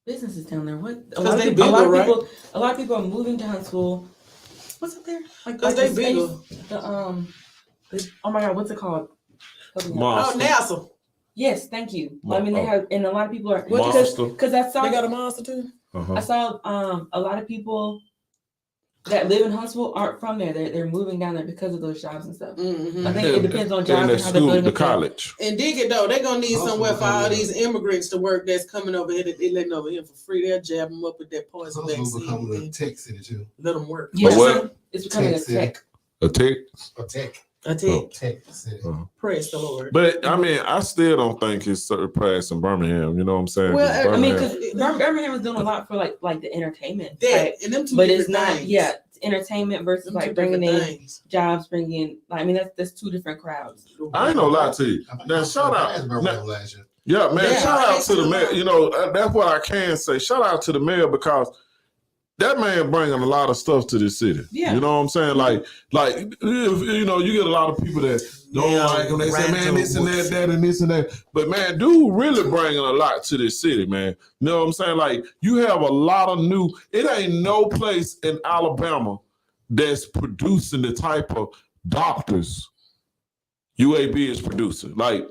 businesses down there. What? A Because they lot of bigger, people. A lot of people are moving to Huntsville. What's up there? Because they the bigger. space, oh my God, what's it called? Help me out. Monster. Oh, NASA. Yes, thank you. I mean, they have, and a lot of people are Monster. because I saw They got a monster too. I saw a lot of people that live in Huntsville aren't from there. They're moving down there because of those jobs and stuff. I think it depends on jobs and how they're building the up college. And dig it though, they're gonna need somewhere for all these immigrants to work that's coming over here that they letting over here for free. They'll jab them up with that poison Huntsville becoming a vaccine. tech city too. Let them work. Yeah, what? it's becoming a Tech tech. A tech. A tech I tell tech city. praise the Lord. But I mean, I still don't think it's surpassing Birmingham. You know what I'm saying? Well, 'Cause I I mean, Birmingham- because Birmingham is doing a lot for like the entertainment, That type, and them two but it's different not. things. Yeah, it's entertainment versus Them like two bringing different in things. jobs, bringing in. Like, I mean, that's 2 different crowds. I ain't gonna lie to you. I think Now, shout out. That's Birmingham last year. Yeah, man, Yeah, shout out it's to the too mayor. long. You know, that's what I can say. Shout out to the mayor because that man bringing a lot of stuff to this city. Yeah. You know what I'm saying? Like, you know, you get a lot of people that don't Yeah, like him. They say, man, this and randos. that, and this and that. But man, dude really bringing a lot to this city, man. You know what I'm saying? Like, you have a lot of it ain't no place in Alabama that's producing the type of doctors UAB is producing. Like,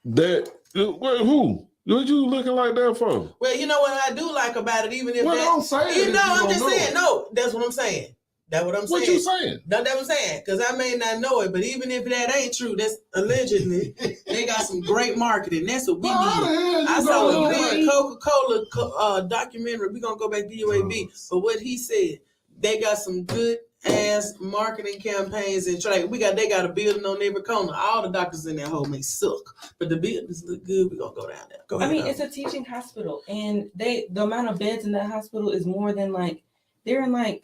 that, who? What you looking like that for? Well, you know what I do like about it, even if Well, that, don't say it you if know, you I'm don't just know saying. it. No, that's what I'm saying. That's what I'm saying. What you saying? That's what I'm saying. Because I may not know it, but even if that ain't true, that's allegedly they got some great marketing. That's what we Well, how the need. hell you I gonna saw a know big that? Coca-Cola documentary. We're gonna go back to UAB. But what he said, they got some good ass marketing campaigns and they got a building on every corner. All the doctors in that hole may suck, but the buildings look good. We're gonna go down there. Go ahead. I mean, it's a teaching hospital, and the amount of beds in that hospital is more than they're in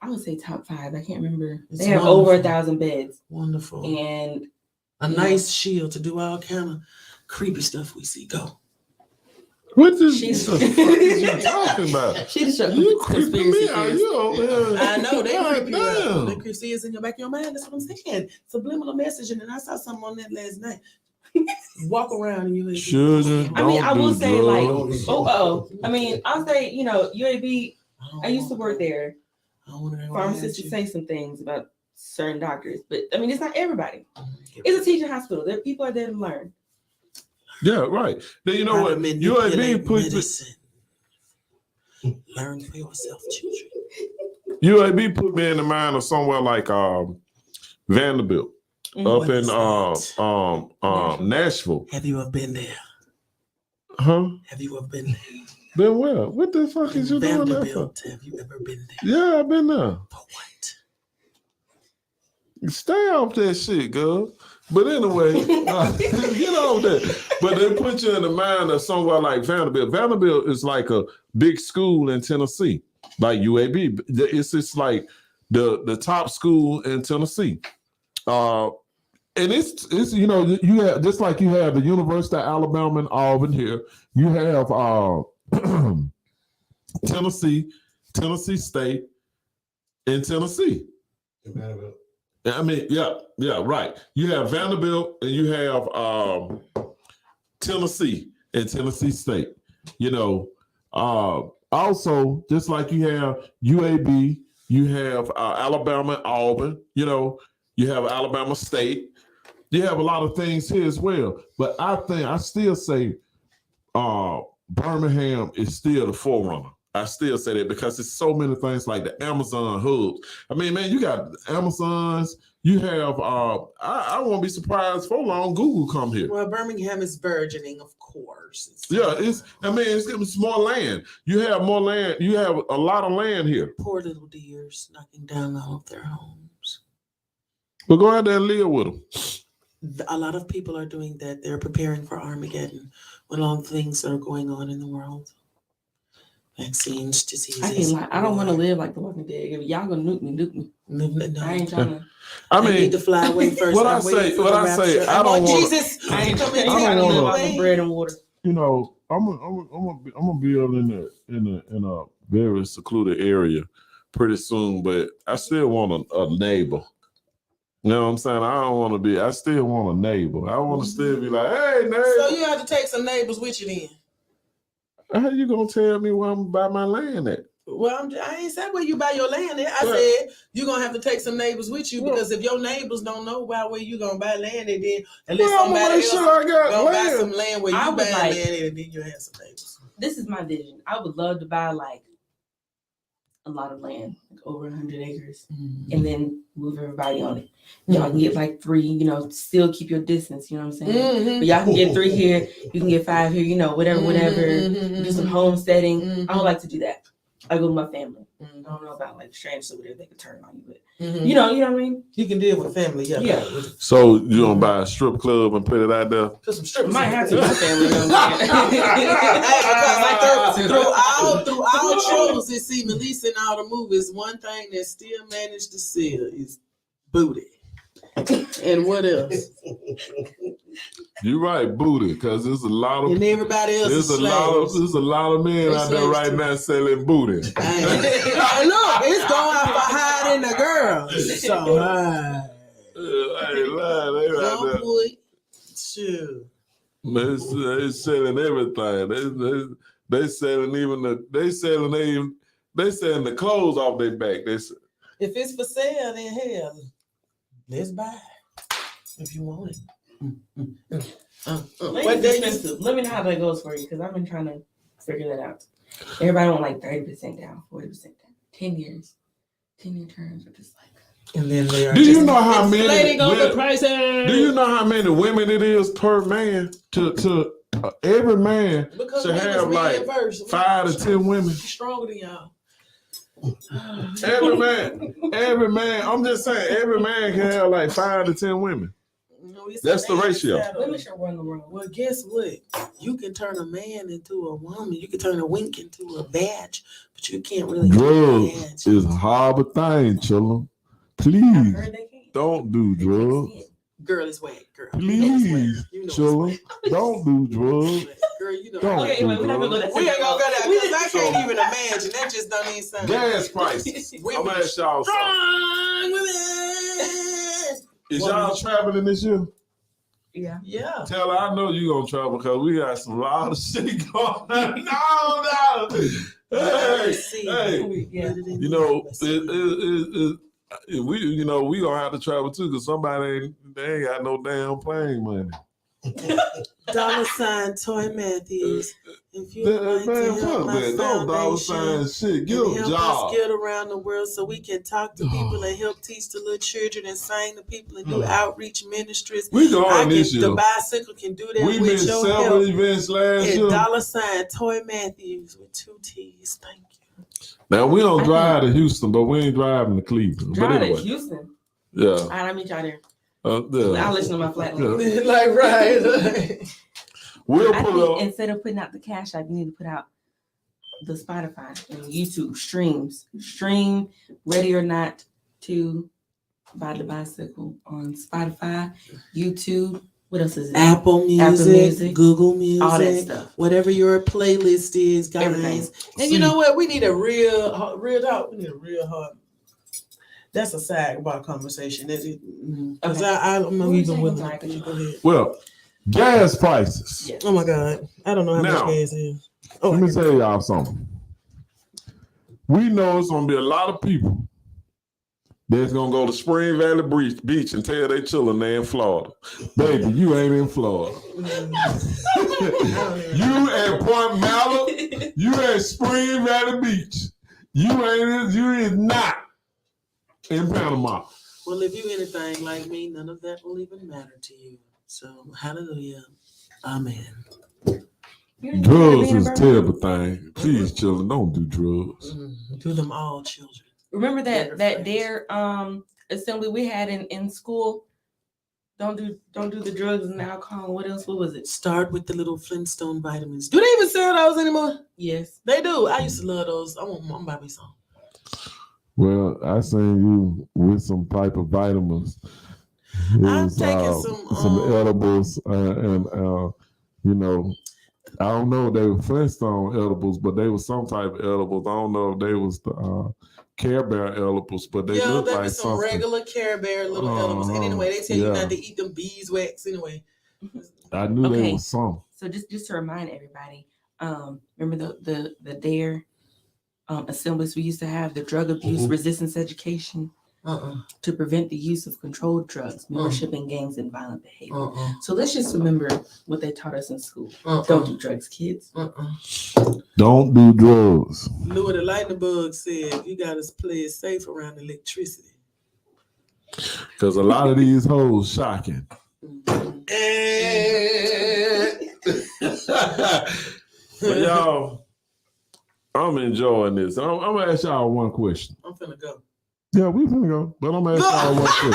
I would say top 5. I can't remember. It's They have wonderful. over 1,000 beds, Wonderful. and A nice shield to do all kind of creepy stuff we see. Go. What the She's- fuck is you talking about? She just showed You creeping conspiracy me out. theories. You over here. I know they God creep you out. damn. They creep is in your back of your mind. That's what I'm saying. Subliminal messaging, and I saw something on that last night. Walk around and you. Children, I mean, don't I will do say, like, drugs. I mean, I'll say, you know, UAB, I used to work there. I don't wanna go Pharmacists at would you. say some things about certain doctors, but I mean, it's not everybody. It's a teaching hospital. There, people are there to learn. Yeah, right. Then you know How what? to manipulate UAB put medicine. Learn for yourself, children. UAB put me in the mind of somewhere like Vanderbilt up What in is that? Nashville. Have you ever been there? Huh? Have you ever been there? Been where? What the fuck is you doing there for? Vanderbilt. Have you ever been there? Yeah, I've been there. For what? Stay off that shit, girl. But anyway, get off that. But they put you in the mind of somewhere like Vanderbilt. Vanderbilt is like a big school in Tennessee, like UAB. It's just like the top school in Tennessee. And it's you know, you have just like you have the University of Alabama in Auburn here. You have Tennessee State in Tennessee. I mean, yeah, right. You have Vanderbilt and you have Tennessee and Tennessee State. You know, also just like you have UAB, you have Alabama and Auburn. You know, you have Alabama State. You have a lot of things here as well. But I still say Birmingham is still the forerunner. I still say that because there's so many things like the Amazon hubs. I mean, man, you got Amazons. You have, I won't be surprised for long Google come here. Well, Birmingham is burgeoning, of course. It's more land. You have more land. You have a lot of land here. Poor little deers knocking down all of their homes. But go out there and live with them. A lot of people are doing that. They're preparing for Armageddon with all the things that are going on in the world. Vaccines, diseases. I can't lie. I don't want to live like the Walking Dead. If y'all gonna nuke me. No. I ain't trying to. I I need mean, to fly away first. what I'm I say- waiting for what the I say, rapture. I don't want wanna- Jesus. I ain't Come trying and I take don't me wanna- off away. of bread and water. you know, I'm gonna build in a very secluded area pretty soon, but I still want a neighbor. You know what I'm saying? I still want a neighbor. I want to still be like, hey, neighbor. So you have to take some neighbors with you then. How you gonna tell me where I'm buy my land at? Well, I ain't said where you buy your land at. I Well- said you're gonna have to take some neighbors with you Well- because if your neighbors don't know about where you gonna buy land, and then unless Well, I'm gonna somebody make else sure I got gonna buy land. some land where I you would buy like- land, and then you have some neighbors. This is my vision. I would love to buy like a lot of land, like over 100 acres, and then move everybody on it. Y'all can get like 3, you know, still keep your distance, you know what I'm saying? But y'all can get 3 here, you can get 5 here, you know, whatever, do some homesteading. I would like to do that. I go with my family. I don't know about like strangers or whatever they could turn on you, but you know what I mean? You can deal with family, yeah. Yeah. So you gonna buy a strip club and put it out there? Put some I strippers. might in have it. to. My family, you know what I'm saying? Through all shows that see Melissa in all the movies, one thing that still managed to sell is booty. And what else? You're right, booty, because there's a lot of And everybody else is there's slaves. a lot of men They out there slaves right too. now selling booty. And look, it's going for hiding the girls. So, They out there. boy, shoot. They selling everything. They selling even they selling the clothes off their back. If it's for sale, then hell, let's buy if you want it. What day you Expensive. Let me know how that goes for you, because I've been trying to figure that out. Everybody want like 30% down, 40% down, 10 years, 10-year terms are just like. And then they are Do you just know how many? inflating on the women- prices. Do you know how many women it is per man? To every man Because should we was have like men first. 5 to 10 women. She's stronger than y'all. Every man. I'm just saying, every man can have like 5 to 10 women. No, it's That's a the ratio. man Women should run the world. Well, guess what? You can turn a man into a woman. You can turn a wink into a badge, but you can't really turn a badge. Drugs is a horrible thing, children. I've Please heard they can. don't do drugs. Girl is whack, girl. You know it's Please, whack. You know it's children, whack. don't do drugs. Girl girl, you know. Don't Okay, wait, we're not gonna go that. We ain't gonna go there We because I didn't- can't even imagine. That just don't even sound. Gas prices. I'm gonna ask y'all something. Strong women. Is y'all traveling this year? Yeah. Yeah. Tell her I know you gonna travel because we got some lot of shit going on. No. Hey, hey. Yeah. You know, we gonna have to travel too because somebody they ain't got no damn plane money. $ Toy Matthews. If you Man, like to help fuck my that. Don't dollar foundation sign shit. Give and them a help job. us get around the world so we can talk to people and help teach the little children and sing to people and do outreach ministries. We going this The year. bicycle can do that We with missed your several help. events last And year. $ Toy Matthews with 2 T's. Thank you. Now we don't I drive to Houston, but we ain't driving to Cleveland. Drive but to anyway, Houston. yeah. All right, I'll meet y'all there. Yeah. I'll listen to my flat lane. Yeah. Like, right. We'll I pull think up. instead of putting out the Cash App, you need to put out the Spotify and YouTube streams. Stream Ready or Not to Buy the Bicycle on Spotify, YouTube. What else is it? Apple Music, Music, Google Music, all that stuff. whatever your playlist is, guys. Everything. And you know what? We need a real talk. We need a real hard. That's a sidebar conversation. Because Okay. I'm What were you even saying? willing. Sorry, to go ahead. Well, gas prices. Yes. Oh my God, I don't know how Now, much gas is. Oh, Let me tell y'all something. We know it's gonna be a lot of people that's gonna go to Spring Valley Beach and tell their children they in Florida. Baby, you ain't in Florida. You at Point Mallard, you at Spring Valley Beach. You is not in Panama. Well, if you anything like me, none of that will even matter to you. So, hallelujah, amen. Drugs is a terrible thing. Please, children, don't do drugs. Do them all, children. Remember that Better dare assembly we had in school? Don't do the drugs and alcohol. What else? What was it? Start with the little Flintstone vitamins. Do they even sell those anymore? Yes. They do. I used to love those. I'm buy me some. Well, I seen you with some type of vitamins. I'm taking some, edibles and I don't know if they were Flintstone edibles, but they were some type of edibles. I don't know if they was the Care Bear edibles, but they look there like was some something. regular Care Bear little edibles. And anyway, they tell you not to eat them beeswax anyway. I knew they Okay. was some. So just to remind everybody, remember the DARE assemblies we used to have, the drug abuse resistance education to prevent the use of controlled drugs, membership in gangs, and violent behavior. So let's just remember what they taught us in school. Don't do drugs, kids. Don't do drugs. Louis the Lightning Bug said you gotta play it safe around electricity. Because a lot of these hoes shocking. But y'all, I'm enjoying this. I'm gonna ask y'all one question. I'm finna go. Yeah, we finna go, but I'm gonna ask y'all one question.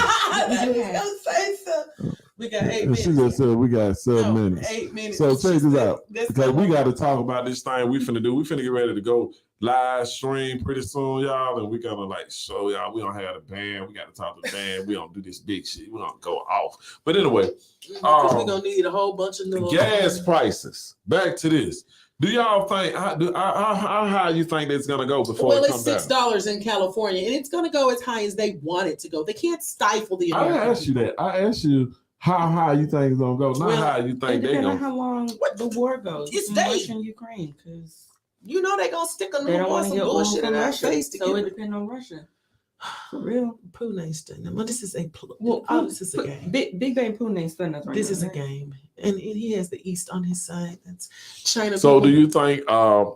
We got 8 And minutes. she just said we got 7 No, minutes. 8 minutes. So check this out. That's Because we got to talk about this thing we finna do. We finna get ready to go live stream pretty soon, y'all. And we gotta like show y'all we don't have the band. We gotta talk to the band. We don't do this big shit. We don't go off. But anyway, Because we're gonna need a whole bunch of new gas prices. Back to this. Do y'all think how high you think it's gonna go before Well, it it's comes down? $6 in California, and it's gonna go as high as they want it to go. They can't stifle the I American asked you that. I asked you how high you think it's gonna go, not Well, how you It think they depends on gonna. how long the war goes. It's in days. Russia and Ukraine, because You know they gonna stick on they don't want to some get oil bullshit from in our Russia. face to So it get depends on Russia. For real. Putin ain't stunning. Well, this is a Well, this is a game. Big Bang Putin ain't studying us right This now, is a right? game, and he has the East on his side. That's China. So, do people- you think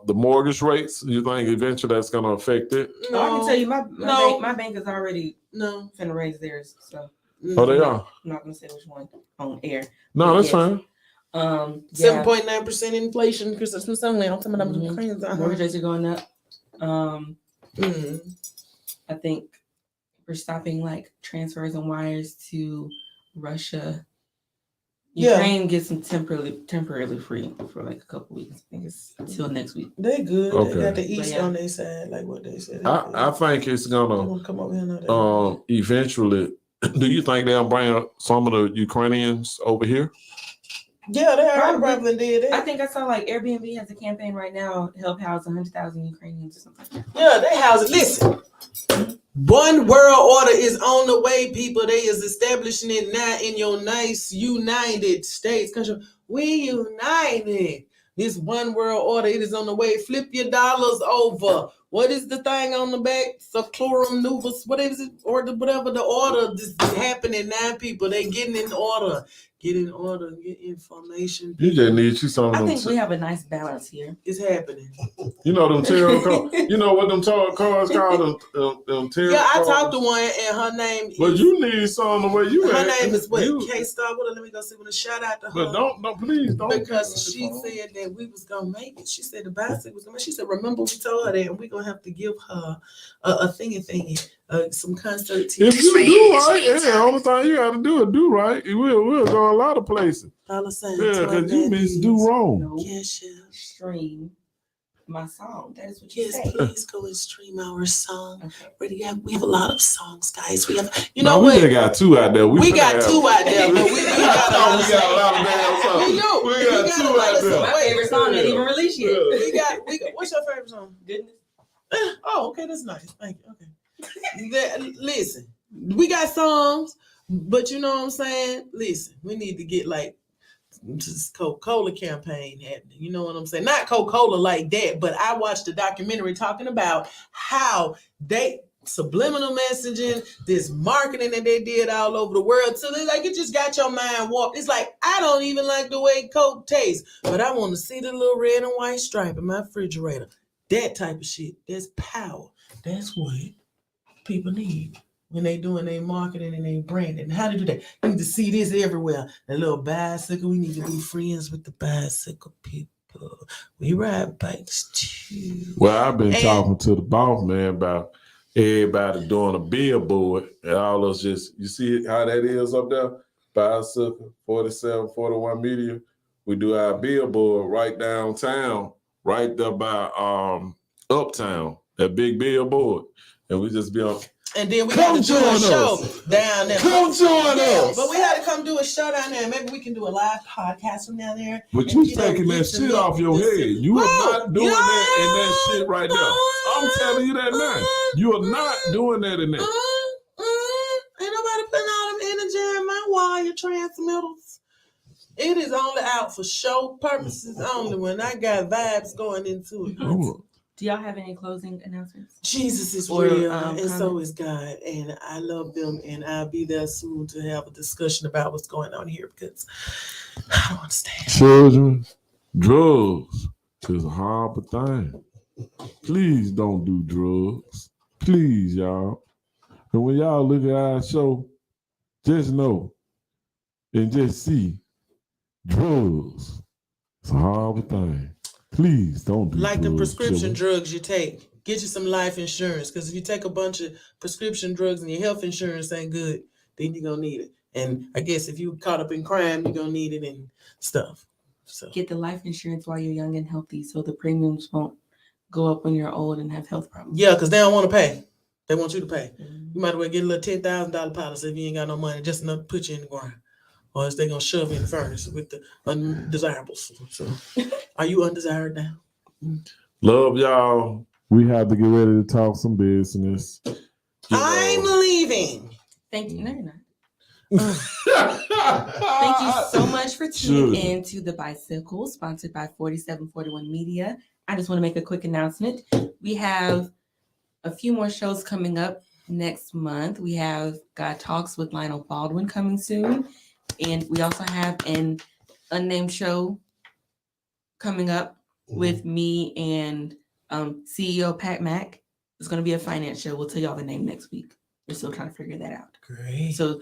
the mortgage rates? You think eventually that's gonna affect it? No, I can tell you, No. my bank is already no. finna raise theirs. So Oh, they are. I'm not gonna say which one on air. No, that's Yes. fine. Yeah, 7.9% inflation because that's only I'm talking about Mhm. Ukrainians. mortgage rates are going up. Mhm. I think we're stopping like transfers and wires to Russia. Yeah. Ukraine gets them temporarily free for like a couple weeks. I think it's until next week. They good. Okay. They got the East But yeah. on their side, like what they said. I think it's They gonna won't come over here. No, they- eventually. Do you think they'll bring some of the Ukrainians over here? Yeah, they Probably. probably did I that. think I saw like Airbnb has a campaign right now to help house 100,000 Ukrainians or something like that. Yeah, they house it. Listen, one world order is on the way, people. They is establishing it now in your nice United States country. We united. This one world order, it is on the way. Flip your dollars over. What is the thing on the back? Seclorum Novus. What is it? Or whatever the order is happening now, people. They getting in order. Get in order. Get information. You just need you some of I them. think we have a nice balance here. It's happening. You know them tarot cards. You know what them tarot cards called? Them tarot Yeah, I cards? talked to one, and her name is. But you need some the way you Her at. name is what? You- K-Star. What? Let me go see. When a shout out to her. But don't please don't. Because she said that we was gonna make it. She said the bicycle was gonna make it. She said, remember we told her that, and we're gonna have to give her a thingy, some concert tickets. If you do right, yeah, all the time you gotta do right. We'll go a lot of places. Dollar sign. Yeah, because you miss do wrong. No. Cash out. Stream my song. That is what you Yes, say. please go and stream our song. Okay. We have a lot of songs, guys. We have, you No, know we what? just got two out there. We finna got have- two out there, but we we got a lot of damn We songs. do. We got a two lot out of there. songs. My Wait, favorite song didn't even release yet. Yeah. we got. What's your favorite song? Goodness. Oh, okay, that's nice. Thank you. Okay. Listen, we got songs, but you know what I'm saying? Listen, we need to get like this Coca-Cola campaign happening. You know what I'm saying? Not Coca-Cola like that, but I watched a documentary talking about how they subliminal messaging, this marketing that they did all over the world. So they like it just got your mind warped. It's like I don't even like the way Coke tastes, but I want to see the little red and white stripe in my refrigerator. That type of shit. That's power. That's what people need when they doing their marketing and their branding. How to do that? You need to see this everywhere. That little bicycle. We need to be friends with the bicycle people. We ride bikes too. Well, I've been And- talking to the boss man about everybody doing a billboard and all those just you see how that is up there? Bicycle, 47, 41 Media. We do our billboard right downtown, right there by Uptown, that big billboard. And we just be on. And then we Come had to do a join show us. down there. Come join Yeah, us. but we had to come do a show down there. Maybe we can do a live podcast from down there. But And, you you know, taking get that to shit know off your the head. city. You are Oh, not doing yeah. that in that shit right now. I'm telling you that now. You are not doing that in that. Ain't nobody putting all them energy in my wire transmitters. It is only out for show purposes only when I got vibes going into it. Do y'all have any closing announcements? Jesus is Or, real, and so comments? is God, and I love them, and I'll be there soon to have a discussion about what's going on here because I don't understand. Children, drugs is a horrible thing. Please don't do drugs. Please, y'all. And when y'all look at our show, just know and just see drugs is a horrible thing. Please don't do Like the drugs, prescription children. drugs you take, get you some life insurance because if you take a bunch of prescription drugs and your health insurance ain't good, then you're gonna need it. And I guess if you caught up in crime, you're gonna need it and stuff. So Get the life insurance while you're young and healthy so the premiums won't go up when you're old and have health problems. yeah, because they don't want to pay. They want you to pay. You might as well get a little $10,000 policy if you ain't got no money, just enough to put you in the ground. Or else they gonna shove you in the furnace with the undesirables. So are you undesired now? Love y'all. We have to get ready to talk some business. You I'm know. leaving. Thank you. No, you're not. Thank you so much for tuning Sure. in to The Bicycle, sponsored by 4741 Media. I just want to make a quick announcement. We have a few more shows coming up next month. We have God Talks with Lionel Baldwin coming soon. And we also have an unnamed show coming up with me and CEO Pat Mack. It's going to be a finance show. We'll tell y'all the name next week. We're still trying to figure that out. Great. So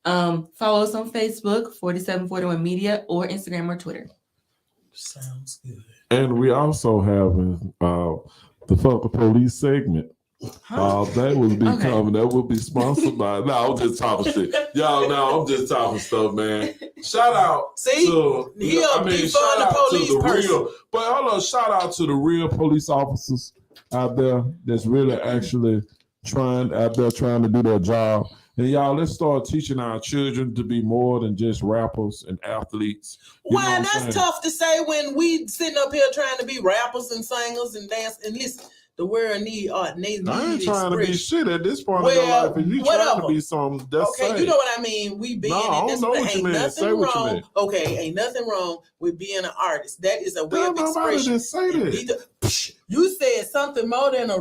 follow us on Facebook, 4741 Media, or Instagram or Twitter. Sounds good. And we also have the Fuck the Police segment. That will be Okay. coming. That will be sponsored by. No, I'm just talking shit. Y'all know I'm just talking stuff, man. Shout out See, to he'll defund shout the out to police the person. real. But hold on, shout out to the real police officers out there that's really actually trying to do their job. And y'all, let's start teaching our children to be more than just rappers and athletes. You know Why? what I'm That's saying? tough to say when we sitting up here trying to be rappers and singers and dance. And listen, the world need art. They need I ain't trying to be expression. shit at this point in your Well, life. If you trying whatever. to be something, that's Okay, safe. you know what I mean. We being No, I in don't this. know what you Ain't mean. nothing Say what you wrong. mean. Okay, ain't nothing wrong with being an artist. That is a way Girl, of nobody expression. didn't say that. Either- You said something more than a.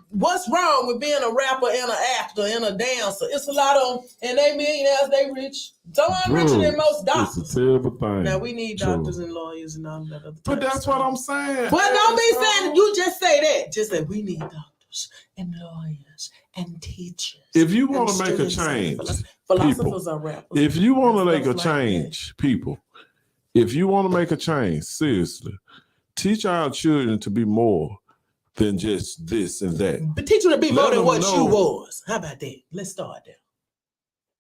What's wrong with being a rapper and an actor and a dancer? It's a lot of them, and they millionaires. They rich. So I'm richer than most doctors. It's a terrible thing. Now we need True. doctors and lawyers and all that other. But type of that's stuff. what I'm saying. But don't be saying you just say that. Just say we need doctors and lawyers and teachers. If you and want to make a students and change, philosophers are rappers. if you want to and make a stuff like that. change, people, if you want to make a change, seriously, teach our children to be more than just this and that. But teach them to be Let more than them what know. you was. How about that? Let's start there.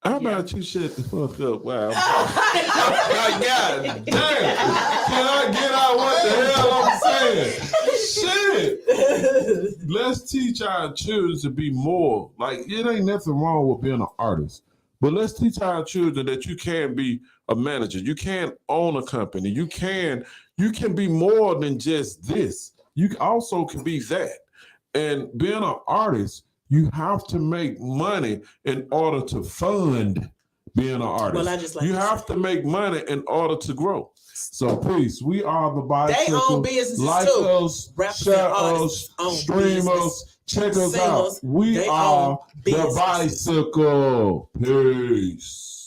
How about you shut the fuck up? Wow. God God damn. Can I get out what the hell I'm saying? Shit. Let's teach our children to be more. Like, it ain't nothing wrong with being an artist. But let's teach our children that you can be a manager. You can own a company. You can be more than just this. You also can be that. And being an artist, you have to make money in order to fund being an artist. Well, I just like you to have to make money in order to grow. So please, we are the They own bicycle. businesses Like too. us, Rappers share and us, artists own stream business. us, check us out. Singers, We they are own the businesses. bicycle. Peace.